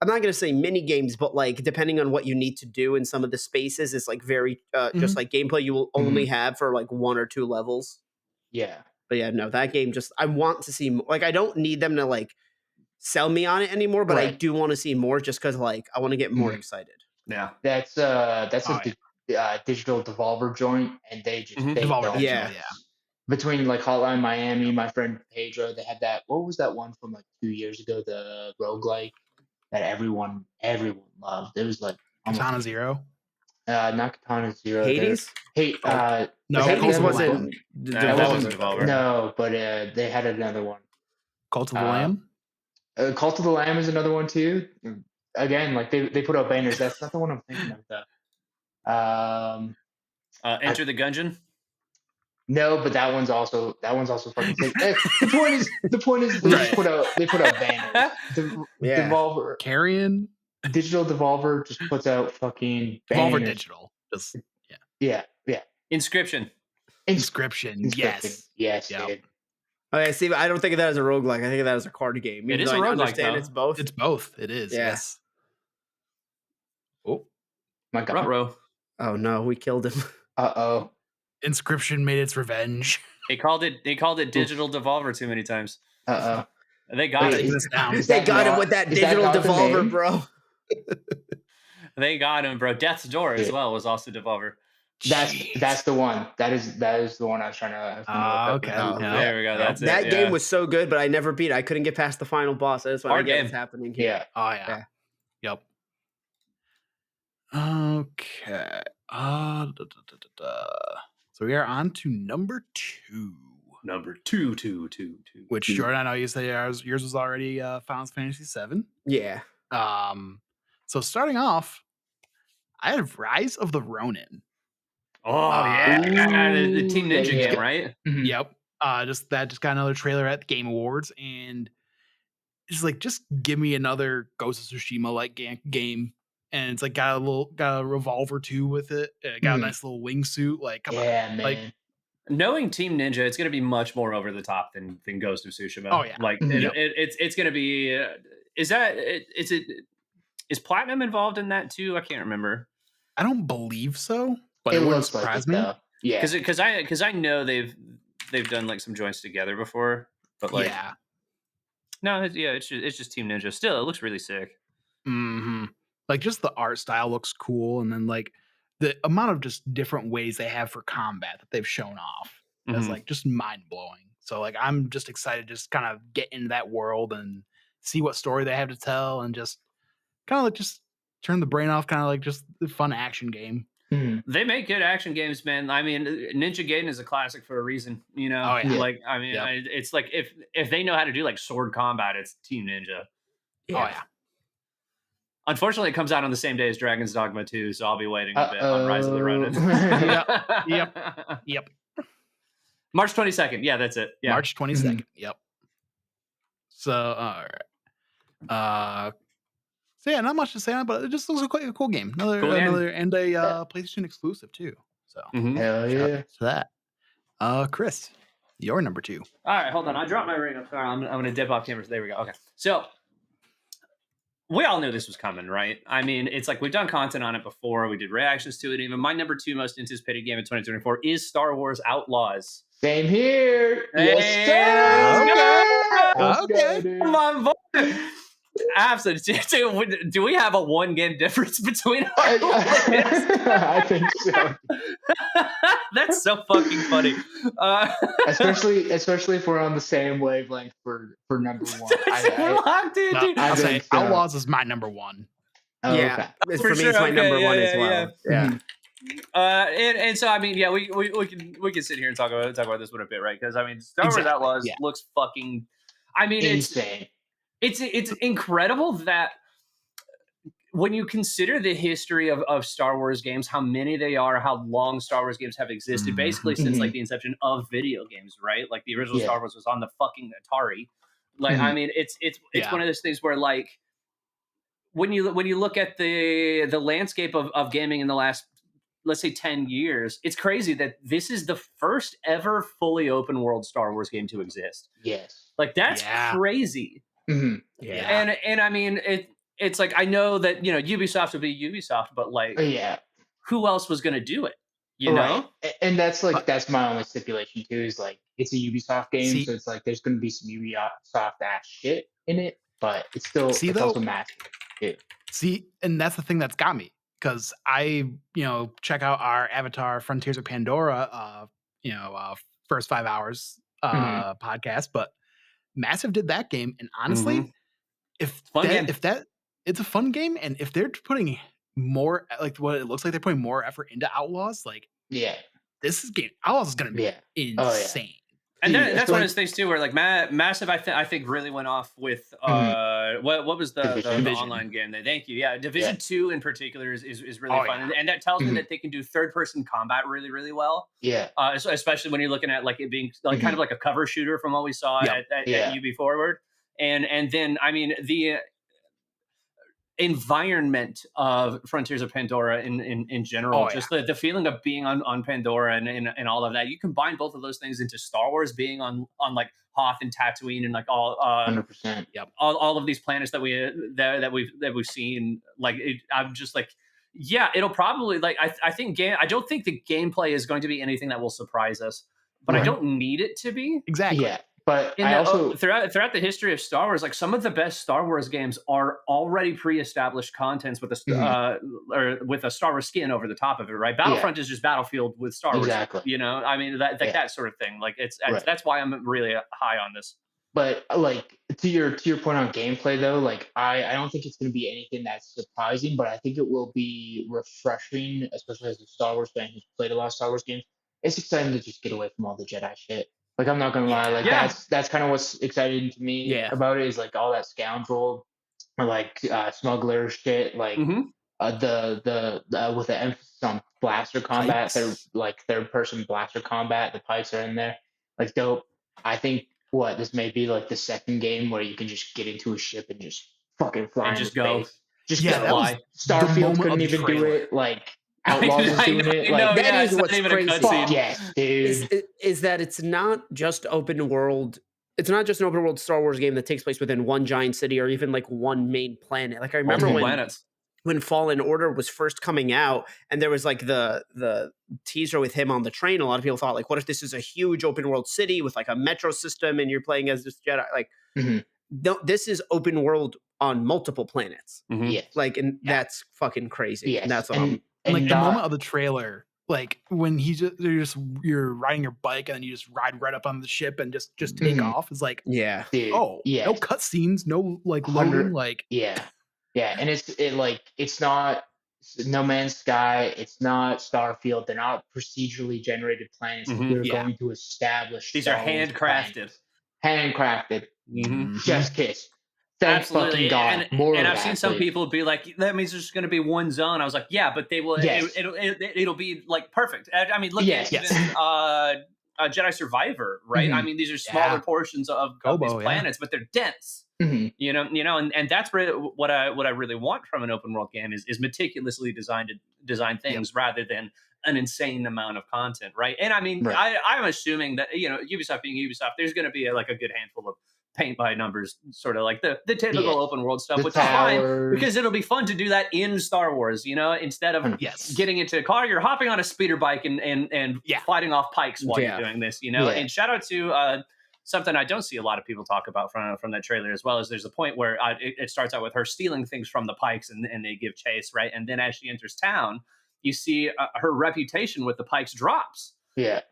I'm not going to say mini games, but like depending on what you need to do in some of the spaces, it's like very just like gameplay you will only have for like 1 or 2 levels. Yeah. But yeah, no, that game just, I want to see like, I don't need them to like sell me on it anymore, but I Right. do want to see more just because like I want to get more excited. Yeah. That's Oh, Digital Devolver joint, and they just Mhm. they Devolver don't Digital, miss. yeah. Between like Hotline Miami, my friend Pedro, they had that. What was that one from like 2 years ago? The roguelike that everyone loved. It was like almost Katana Zero. not Katana Zero. There, Hades. hey, Cult. No, was that Hades Cult of the them? Lamb. wasn't Nah, That that Devolver. wasn't Devolver. No, but they had another one. Cult of the Uh, Lamb. Cult of the Lamb is another one too. Again, like they put out banners. That's not the one I'm thinking of though. Enter the Gungeon. No, but that one's also fucking sick. The point is they just Right. put out banners. Yeah. Devolver, Carrion. Digital Devolver just puts out fucking Devolver banners. Digital. Just Yeah. Inscription. Inscription. Yes. Yes, Yep. dude. Okay, see, I don't think of that as a roguelike. I think of that as a card game. It Even is though a I roguelike, understand though. it's both. It's both. It is. Yeah. Yes. Oh, My God. Ruh-roh. Oh no, we killed him. Uh-oh. Inscription made its revenge. They called it Digital Devolver too many times. Uh-oh. They got Wait, Taking it. this down. is They that got him not- with that is digital not the Devolver, name? bro. They got him, bro. Death's Door as Yeah. well was also Devolver. Jeez. That's the one. That is the one I was trying to look up. Okay. Oh, Yeah. There we go. That's it. That yeah. game was so good, but I never beat it. I couldn't get past the final boss. I just want to Hard get game. what's happening here. Yeah. Oh yeah. Yeah. Yep. Okay. So we are on to number 2. Number two. Which Jordan, I know you said yours was already Final Fantasy 7. Yeah. So starting off, I have Rise of the Ronin. Oh yeah, the Team Ninja yeah. game, right? Mhm. Yep. Just got another trailer at the Game Awards, and it's like, just give me another Ghost of Tsushima like game. And it's like got a revolver too with it. Got a nice little wingsuit. Like, come Yeah, on. man. Like, Knowing Team Ninja, it's going to be much more over the top than Ghost of Tsushima. Oh, yeah. like Mhm. it's going to be. Is Platinum involved in that too? I can't remember. I don't believe so, but it it wouldn't looks like surprise it, me. though. Yeah. Because I know they've done like some joints together before, but like Yeah. no, it's just Team Ninja. Still, it looks really sick. Hmm. Like, just the art style looks cool, and then like the amount of just different ways they have for combat that they've shown off is Mhm. like just mind blowing. So like, I'm just excited to just kind of get into that world and see what story they have to tell, and just kind of like just turn the brain off, kind of like just the fun action game. Mhm. They make good action games, man. I mean, Ninja Gaiden is a classic for a reason, you know. Oh, yeah. Like, I mean, Yep. it's like if they know how to do like sword combat, it's Team Ninja. Oh yeah. Unfortunately, it comes out on the same day as Dragon's Dogma 2, so I'll be waiting a bit on Rise of the Ronin. Yep. March 22nd. Yeah, that's it. Yeah. March 22nd. Yep. So all right. So yeah, not much to say on it, but it just looks like a cool game. Another Cool game. and a PlayStation exclusive too. So Mhm. Hell shout yeah. out to that. Chris, your number 2. All right, hold on. I dropped my ring. I'm sorry. I'm going to dip off cameras. There we go. Okay. So we all knew this was coming, right? I mean, it's like we've done content on it before. We did reactions to it. Even my number 2 most anticipated game in 2024 is Star Wars Outlaws. Same here. Hey, Yes, sir. let's go. Let's Okay. go, dude. Come on, boy. Absolutely. Do we have a 1 game difference between our I think so. That's so fucking funny. Especially if we're on the same wavelength for number 1. We're locked in, dude. I'll say think so. Outlaws is my number 1. Oh, Yeah. okay. It's, For for me, sure, it's my okay, number yeah, one as yeah, well. yeah. Yeah. And so I mean, yeah, we can sit here and talk about this one a bit, right? Because I mean, Star Wars Exactly, Outlaws yeah. looks fucking. I mean, Insane. it's incredible that when you consider the history of Star Wars games, how many they are, how long Star Wars games have existed, basically since like the inception of video games, right? Like the original Yeah. Star Wars was on the fucking Atari. Like, I mean, it's Yeah. one of those things where like when you look at the landscape of gaming in the last, let's say, 10 years, it's crazy that this is the first ever fully open world Star Wars game to exist. Yes. Like, that's Yeah. crazy. Mhm. Yeah. And I mean, it's like, I know that, you know, Ubisoft would be Ubisoft, but like, Yeah. who else was going to do it? You know? And that's like But- that's my only stipulation too, is like it's a Ubisoft game, See- so it's like there's gonna be some Ubisoft ass shit in it, but it's still See, it's though- also massive. See, and that's the thing that's got me, because I check out our Avatar Frontiers of Pandora first 5 hours podcast, but Massive did that game, and honestly, if Fun game. that it's a fun game, and if they're putting more like what it looks like they're putting more effort into Outlaws, like this game Outlaws is gonna be insane. And that's one of those things too, where like Massive, I think really went off with what was the online game? Thank you, Division 2 in particular is really fun, and that tells me that they can do third person combat really really well. Especially when you're looking at like it being like kind of like a cover shooter from what we saw at UB Forward, and then I mean the environment of Frontiers of Pandora in general, just the feeling of being on Pandora and all of that. You combine both of those things into Star Wars being on like Hoth and Tatooine and like all 100%. all of these planets that we've seen. Like I'm just like, it'll probably like I think I don't think the gameplay is going to be anything that will surprise us, but I don't need it to be. Exactly. But I also throughout the history of Star Wars, like some of the best Star Wars games are already pre-established contents with a or with a Star Wars skin over the top of it, right? Battlefront is just Battlefield with Star Wars. Exactly. I mean that sort of thing. Like that's why I'm really high on this. But like to your point on gameplay though, like I don't think it's going to be anything that's surprising, but I think it will be refreshing, especially as a Star Wars fan who's played a lot of Star Wars games. It's exciting to just get away from all the Jedi shit. Like I'm not gonna lie, like that's kind of what's exciting to me about it is like all that scoundrel or like smuggler shit, like the with the emphasis on blaster combat, they're like third person blaster combat, the pikes are in there, like dope. I think this may be like the second game where you can just get into a ship and just fucking fly and just go. Just go. Starfield couldn't even do it, like Outlaws is doing it. Like that is what's crazy. Yes, dude. Is that it's not just open world. It's not just an open world Star Wars game that takes place within one giant city or even like one main planet. Like I remember when Fallen Order was first coming out, and there was like the teaser with him on the train. A lot of people thought like, what if this is a huge open world city with like a metro system and you're playing as this Jedi? Like, this is open world on multiple planets. Like, and that's fucking crazy. And that's what and like the moment of the trailer, like when you're riding your bike and then you just ride right up on the ship and just take off. It's like, no cutscenes, no like loading, like and it's not No Man's Sky, it's not Starfield. They're not procedurally generated planets. They're going to establish these are handcrafted. Just kiss. Thanks fucking God. And I've seen some people be like, that means there's going to be one zone. I was like, yeah, but they will. It'll be like perfect. I mean, look at Jedi Survivor, right? I mean, these are smaller portions of these planets, but they're dense. You know, and that's what I really want from an open world game is meticulously design things rather than an insane amount of content, right? And I mean, I'm assuming that Ubisoft being Ubisoft, there's going to be like a good handful of paint by numbers, sort of like the typical open world stuff, which is fine because it'll be fun to do that in Star Wars, instead of getting into a car, you're hopping on a speeder bike and fighting off pikes while you're doing this, and shout out to something I don't see a lot of people talk about from that trailer as well, is there's a point where it starts out with her stealing things from the pikes and they give chase, right? And then as she enters town, you see her reputation with the pikes drops.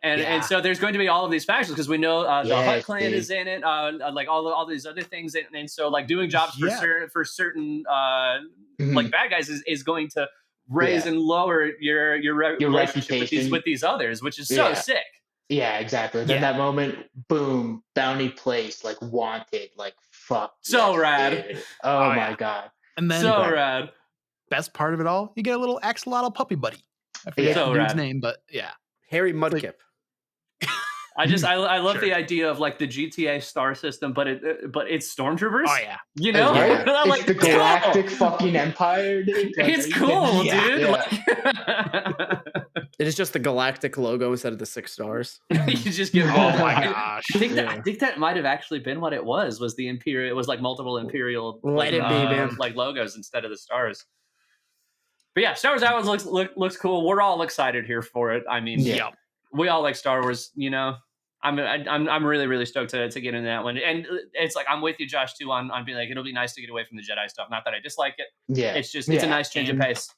And so there's going to be all of these factions because we know the Hutt clan is in it, like all these other things, and so like doing jobs for certain like bad guys is going to raise and lower your relationship with these others, which is so sick. Yeah, exactly. Then that moment, boom, bounty placed, like wanted, like fuck. So rad. Dude. Oh my God. And then so rad. Best part of it all, you get a little axolotl puppy buddy. I forget the dude's name, but Harry Mudkip. I love the idea of like the GTA star system, but it's stormtroopers. Oh yeah, right? I'm like, the galactic fucking empire, dude. It's cool, dude. It is just the galactic logo instead of the 6 stars. You just give. Oh my gosh! I think that might have actually been what it was. Was the Imperial? It was like multiple Imperial. Let it be, man. Like logos instead of the stars. But yeah, Star Wars Outlaws looks cool. We're all excited here for it. I mean, we all like Star Wars. I'm really really stoked to get into that one. And it's like I'm with you, Josh, too, on being like it'll be nice to get away from the Jedi stuff. Not that I dislike it. Yeah, it's just it's a nice change of pace.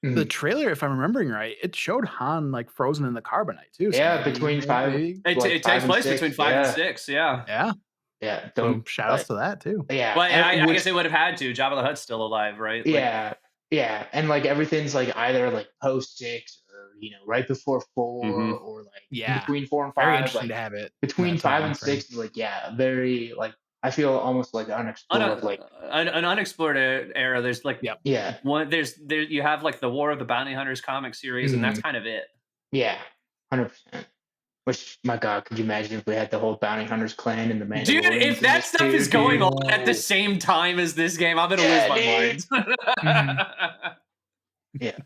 The trailer, if I'm remembering right, it showed Han like frozen in the carbonite too. So Yeah, maybe, between five, It takes place between 5 and 6. Yeah. Yeah. Yeah, So don't shout outs to that too. Yeah, Well, I which, guess they would have had to. Jabba the Hutt's still alive, right? Like, yeah, and like everything's like either like post 6 or right before 4 Mhm. or like in Yeah. between 4 and Very 5. interesting Like to have it. between that 5 time and frame. 6 is like very like I feel almost like unexplored. Like an unexplored era. There's like Yep. yeah, there you have like the War of the Bounty Hunters comic series, and that's kind of it. yeah, 100%. Which, my God, could you imagine if we had the whole Bounty Hunters clan and the Mandalorians? Dude, if in that this stuff too, is going dude? on at the same time as this game, I'm gonna Yeah, lose my mind. Yeah.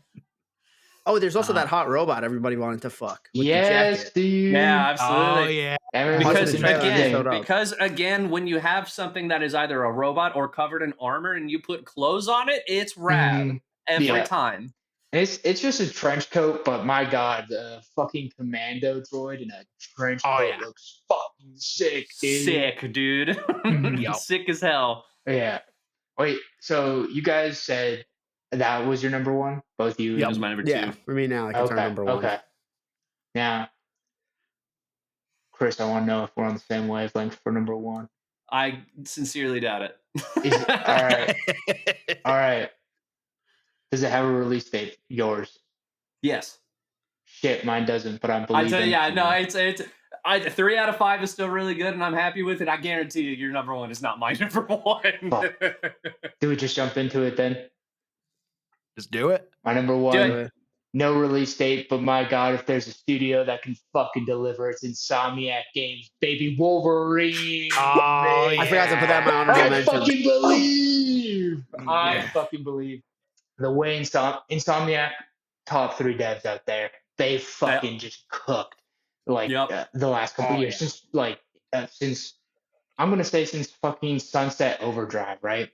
Oh, there's also that hot robot everybody wanted to fuck. With the Yes, jacket. dude. Yeah, Oh absolutely. yeah. Because again, when you have something that is either a robot or covered in armor and you put clothes on it, it's rad every Yeah. time. It's just a trench coat, but my God, the fucking commando droid in a trench coat looks fucking sick, dude. Sick, dude. Yup. Sick as hell. Yeah. Wait, so you guys said that was your number one? Both you? That was my number 2. Yeah, for me now, it's our number one. Okay. Now, Chris, I want to know if we're on the same wavelength for number one. I sincerely doubt it. All right. Does it have a release date? Yours? Yes. Shit, mine doesn't, but I'm believing. I tell you, yeah, no, it's 3 out of 5 is still really good, and I'm happy with it. I guarantee you, your number one is not my number one. Do we just jump into it then? Just do it. My number one, no release date, but my God, if there's a studio that can fucking deliver, it's Insomniac Games, baby. Wolverine. Oh, I forgot to put that in my honorable mention. I fucking believe. The way Insomniac, top 3 devs out there, they fucking just cooked like the last couple of years since I'm gonna say since fucking Sunset Overdrive, right?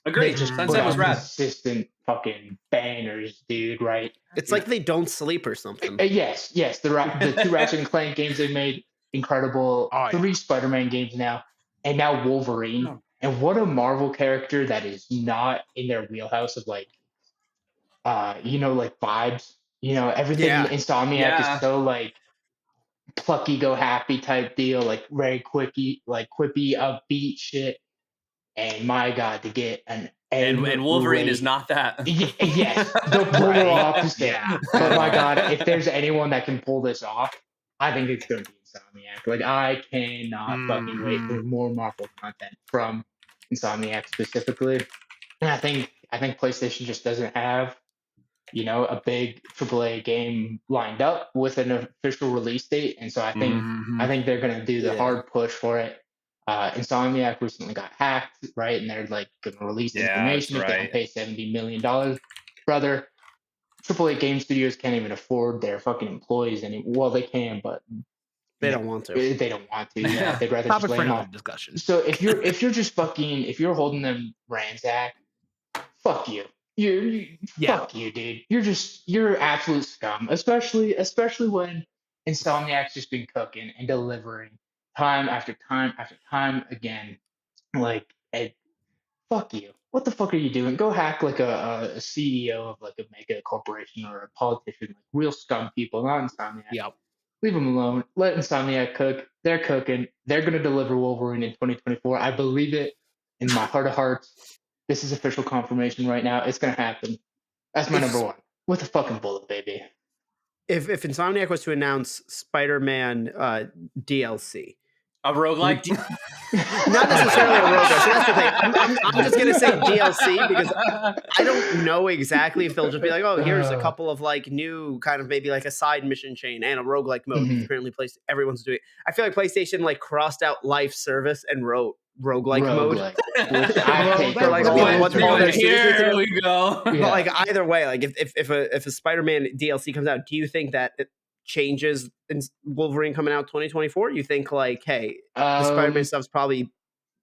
Agreed. Sunset was rad. Consistent fucking bangers, dude. Right? It's like they don't sleep or something. Yes. The 2 Ratchet and Clank games they've made, incredible. 3 Spider-Man games now, and now Wolverine. And what a Marvel character that is not in their wheelhouse of like vibes. Everything in Insomniac is so like plucky, go happy type deal, like very quippy, upbeat shit. And my God, to get an and Wolverine is not that. Yes, the polar opposite. But my God, if there's anyone that can pull this off, I think it's going to be Insomniac. Like I cannot fucking wait for more Marvel content from Insomniac specifically. And I think PlayStation just doesn't have a big AAA game lined up with an official release date, and so I think they're gonna do the hard push for it. Insomniac recently got hacked, right? And they're like gonna release information if they don't pay $70 million. Brother, AAA game studios can't even afford their fucking employees anymore. Well, they can, but they don't want to. They don't want to. Yeah, they'd rather just lay them off. Discussion. So if you're holding them ransacked, fuck you. Fuck you, dude. You're absolute scum. Especially when Insomniac's just been cooking and delivering time after time after time again. Like, fuck you. What the fuck are you doing? Go hack like a CEO of like a mega corporation or a politician, like real scum people, not Insomniac. Yep. Leave them alone. Let Insomniac cook. They're cooking. They're gonna deliver Wolverine in 2024. I believe it in my heart of hearts. This is official confirmation right now. It's gonna happen. That's my number one. With a fucking bullet, baby. If Insomniac was to announce Spider-Man DLC, a roguelike, not necessarily a roguelike. So that's the thing. I'm just gonna say DLC because I don't know exactly if they'll just be like, oh, here's a couple of like new kind of maybe like a side mission chain and a roguelike mode. Apparently, everyone's doing. I feel like PlayStation like crossed out life service and wrote roguelike mode. Here we go. But like either way, like if a Spider-Man DLC comes out, do you think that it changes in Wolverine coming out 2024? You think like, hey, the Spider-Man stuff's probably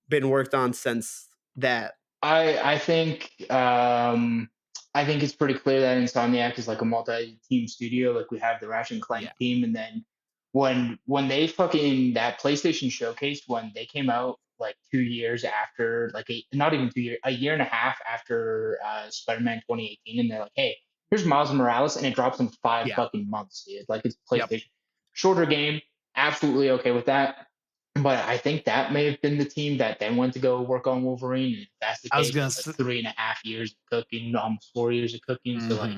been worked on since that? I think it's pretty clear that Insomniac is like a multi-team studio. Like we have the Ratchet and Clank team, and then when they fucking that PlayStation showcase when they came out like 2 years after, like not even 2 years, a year and a half after Spider-Man 2018, and they're like, hey, here's Miles Morales, and it drops in 5 Yeah. fucking months, dude. Like it's Yep. PlayStation. Shorter game, absolutely okay with that. But I think that may have been the team that then went to go work on Wolverine. And if that's the I was case, gonna it's say, like 3.5 years of cooking, almost 4 years of cooking. So like,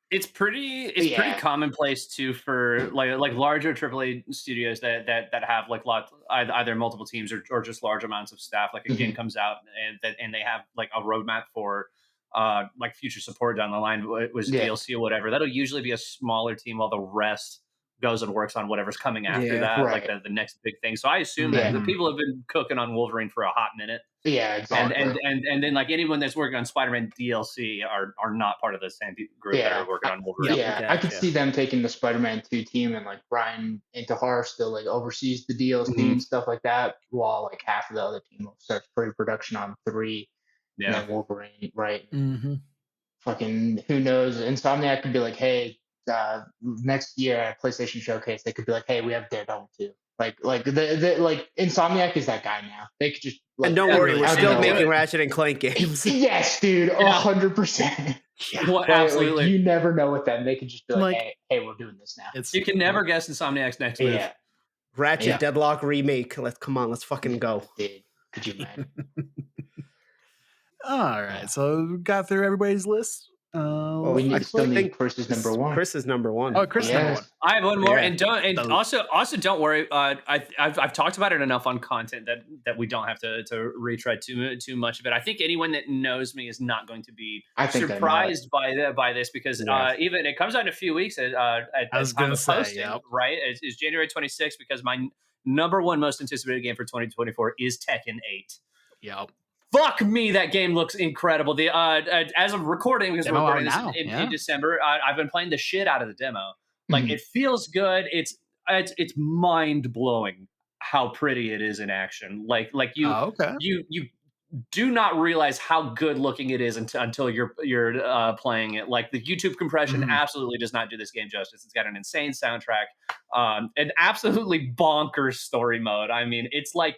It's pretty Yeah. commonplace too for like larger AAA studios that have like either multiple teams or just large amounts of staff. Like a game Mhm. comes out and they have like a roadmap for like future support down the line was Yeah. DLC or whatever. That'll usually be a smaller team while the rest goes and works on whatever's coming after Yeah. that, like Right. the next big thing. So I assume that Yeah. the people have been cooking on Wolverine for a hot minute. Yeah, And exactly. and then like anyone that's working on Spider-Man DLC are not part of the same group that Yeah. are working on Wolverine. Yep. I could Gotcha. see them taking the Spider-Man 2 team, and like Brian Intihar still like oversees the DLC Mhm. and stuff like that, while like half of the other team will start pre-production on 3, and Yeah. then Wolverine, right? Mm-hmm. Fucking who knows? Insomniac could be like, hey, next year at PlayStation Showcase, they could be like, hey, we have Daredevil too. Like like Insomniac is that guy now. They could just like, And don't Yeah, worry, really we're out of still and do making it. Ratchet and Clank games. Yes, dude, Yeah. 100%. Yeah. Well, Like absolutely. you never know with them. They could just be like, Like, hey, we're doing this now. it's You can never guess Insomniac's next move. Yeah, Ratchet Yeah. Deadlock remake. Let's fucking go. dude. Could you imagine? all right. Yeah. So we got through everybody's list. Well, we I still need think Chris's number 1. Chris is number 1. Oh, Chris, number Yes. one. I have one more, Yeah. and So- also don't worry. I've talked about it enough on content that we don't have to retread too much of it. I think anyone that knows me is not going to be I think I know it. surprised by this because Yeah. even it comes out in a few weeks at I was time gonna of say, posting, yep. right? It's January 26th because my number one most anticipated game for 2024 is Tekken 8. Yep. Fuck me, that game looks incredible. The as of recording, because Demo we're out recording this now, in yeah. December, I've been playing the shit out of the demo. Like Mhm. it feels good. It's mind blowing how pretty it is in action. Like you Oh, okay. you do not realize how good looking it is until you're playing it. Like the YouTube compression Mhm. absolutely does not do this game justice. It's got an insane soundtrack, an absolutely bonkers story mode. I mean, it's like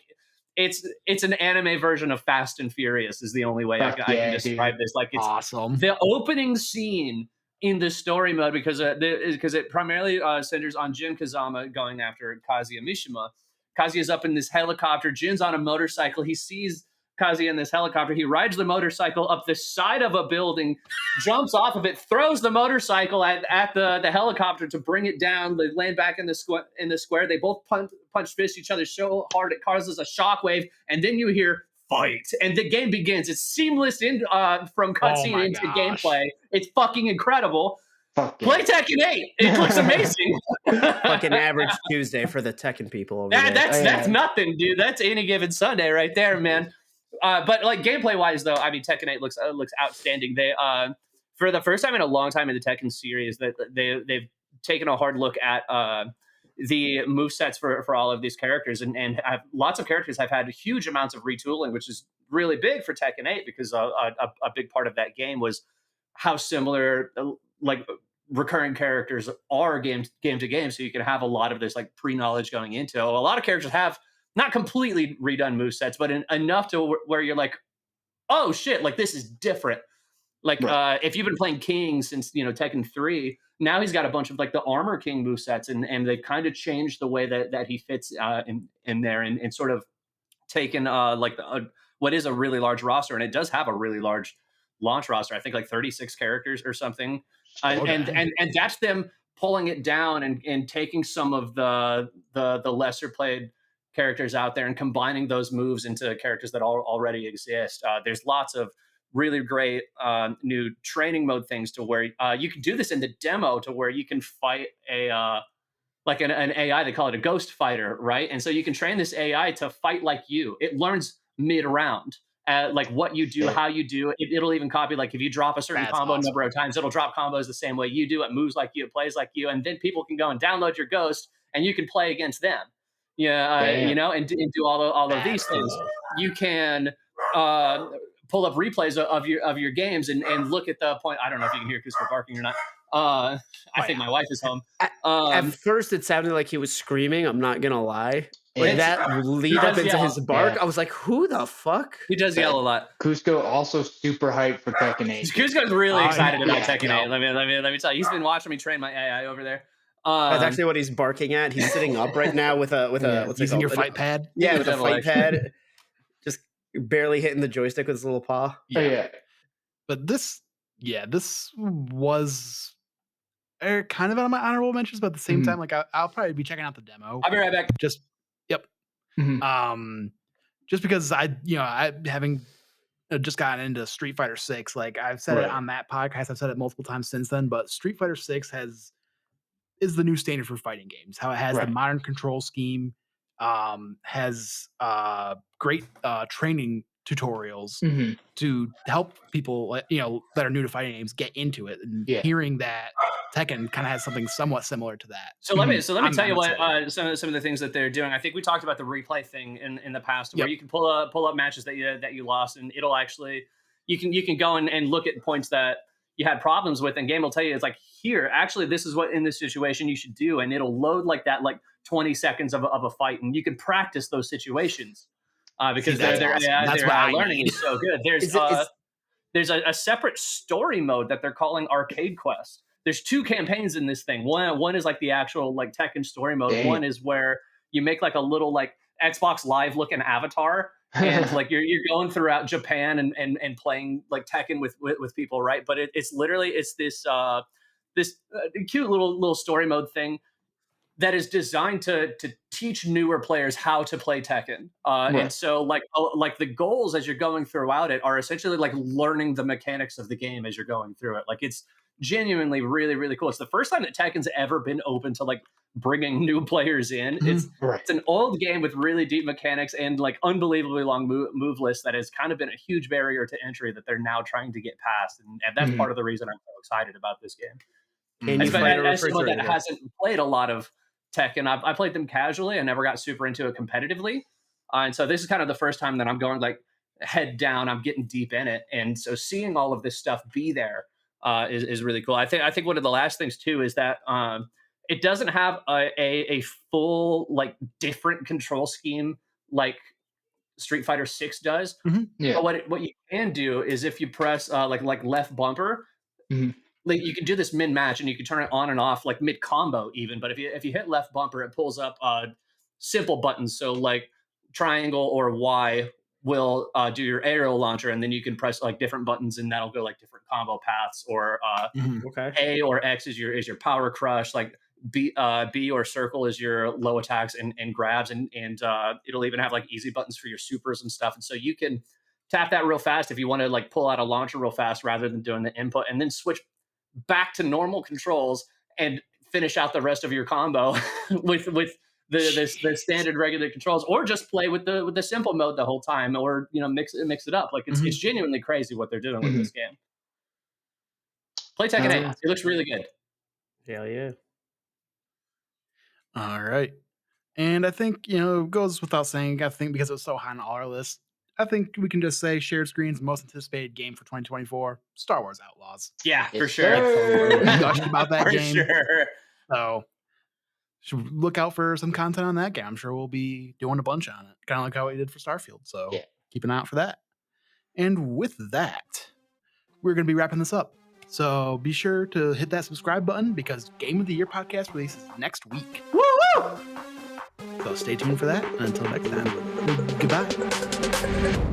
it's an anime version of Fast and Furious is the only way I Fuck can yeah, describe dude. this. Like it's Awesome. the opening scene in the story mode because it primarily centers on Jin Kazama going after Kazuya Mishima. Kazuya's up in this helicopter. Jin's on a motorcycle. He sees Kazuya in this helicopter. He rides the motorcycle up the side of a building, jumps off of it, throws the motorcycle at the helicopter to bring it down. They land back in the square. They both punch fist each other so hard it causes a shockwave, and then you hear fight, and the game begins. It's seamless from cutscene my into gosh. gameplay. It's fucking incredible. Fuck yeah. Play Tekken 8. It looks amazing. Fucking average Tuesday for the Tekken people over there. That's Oh, that's yeah. nothing, dude. That's any given Sunday right there, man. But like gameplay wise, though, I mean, Tekken 8 looks outstanding. They for the first time in a long time in the Tekken series, that they've taken a hard look at the movesets for all of these characters, and have, lots of characters have had huge amounts of retooling, which is really big for Tekken 8 because a big part of that game was how similar like recurring characters are game to game, so you can have a lot of this like pre-knowledge going into. A lot of characters have not completely redone movesets, but enough to where you're like, oh shit, like this is different. Like Right. if you've been playing King since Tekken 3, now he's got a bunch of like the Armor King movesets, and they've kind of changed the way that he fits in there, and sort of taken what is a really large roster, and it does have a really large launch roster. I think like 36 characters or something, and Okay. and that's them pulling it down and taking some of the lesser played characters out there and combining those moves into characters that already exist. There's lots of really great new training mode things to where you can do this in the demo to where you can fight a like an AI. They call it a ghost fighter, right? And so you can train this AI to fight like you. It learns mid round. Like what you do, Shit. how you do it. It'll even copy, like if you drop a certain That's combo a awesome. number of times, it'll drop combos the same way you do. It moves like you, it plays like you, and then people can go and download your ghost, and you can play against them. Yeah, Damn. and do all of these That's things. cool. You can pull up replays of your games and look at the point. I don't know if you can hear Christopher barking or not. I think my wife is home. At first, it sounded like he was screaming. I'm not gonna lie. Like that lead up into his bark, I was like, "Who the fuck?" He does yell a lot. Cusco also super hyped for Tekken 8. Cusco's really excited about Tekken 8. no. Let me tell you, he's been watching me train my AI over there. That's actually what he's barking at. He's sitting up right now with a what's it using your called? fight pad. Yeah, with a Double fight action. pad, just barely hitting the joystick with his little paw. Oh, yeah. But this was kind of on my honorable mentions, but at the same time, like I'll probably be checking out the demo. I'll be right back. Just just because I having just gotten into Street Fighter 6, like I've said it on that podcast, I've said it multiple times since then, but Street Fighter 6 is the new standard for fighting games. How it has the modern control scheme, has great training tutorials to help people that are new to fighting games get into it, and hearing that Tekken kind of has something somewhat similar to that. So let me tell you what some of the things that they're doing. I think we talked about the replay thing in the past, where you can pull up matches that you lost, and it'll actually you can go and look at points that you had problems with, and game will tell you, it's like, here, actually, this is what in this situation you should do, and it'll load like that, like 20 seconds of a fight, and you can practice those situations because their AI learning is so good. There's a separate story mode that they're calling Arcade Quest. There's 2 campaigns in this thing. One is like the actual like Tekken story mode. Dang. One is where you make like a little like Xbox Live looking avatar, and like you're going throughout Japan and playing like Tekken with people, right? But it's literally this cute little story mode thing that is designed to teach newer players how to play Tekken. And so like the goals as you're going throughout it are essentially like learning the mechanics of the game as you're going through it. Like it's genuinely really, really cool. It's the first time that Tekken's ever been open to like bringing new players in. It's an old game with really deep mechanics and like unbelievably long move lists that has kind of been a huge barrier to entry that they're now trying to get past. And that's part of the reason I'm so excited about this game. As someone that hasn't played a lot of Tekken, I played them casually. I never got super into it competitively. And so this is kind of the first time that I'm going like head down, I'm getting deep in it. And so seeing all of this stuff be there is really cool. I think one of the last things too is that it doesn't have a full like different control scheme like Street Fighter 6 does. But what you can do is if you press like left bumper, like you can do this mid match and you can turn it on and off like mid combo even. But if you hit left bumper, it pulls up simple buttons. So like triangle or Y will do your aerial launcher, and then you can press like different buttons and that'll go like different combo paths. Or A or X is your power crush. Like B or circle is your low attacks and grabs, and it'll even have like easy buttons for your supers and stuff. And so you can tap that real fast if you want to like pull out a launcher real fast rather than doing the input, and then switch back to normal controls and finish out the rest of your combo with the standard regular controls, or just play with the simple mode the whole time, or mix it up. Like it's genuinely crazy what they're doing with this game. Play Tekken 8. It looks really good. Hell yeah. All right. And I think, it goes without saying, I think because it was so high on all our lists, I think we can just say shared screen's most anticipated game for 2024, Star Wars Outlaws. Yeah, for sure. We gushed about that game. Sure. So should look out for some content on that game. I'm sure we'll be doing a bunch on it, kind of like how we did for Starfield. So keep an eye out for that. And with that, we're going to be wrapping this up. So be sure to hit that subscribe button because Game of the Year podcast releases next week. Woo-hoo! So stay tuned for that. And until next time, goodbye.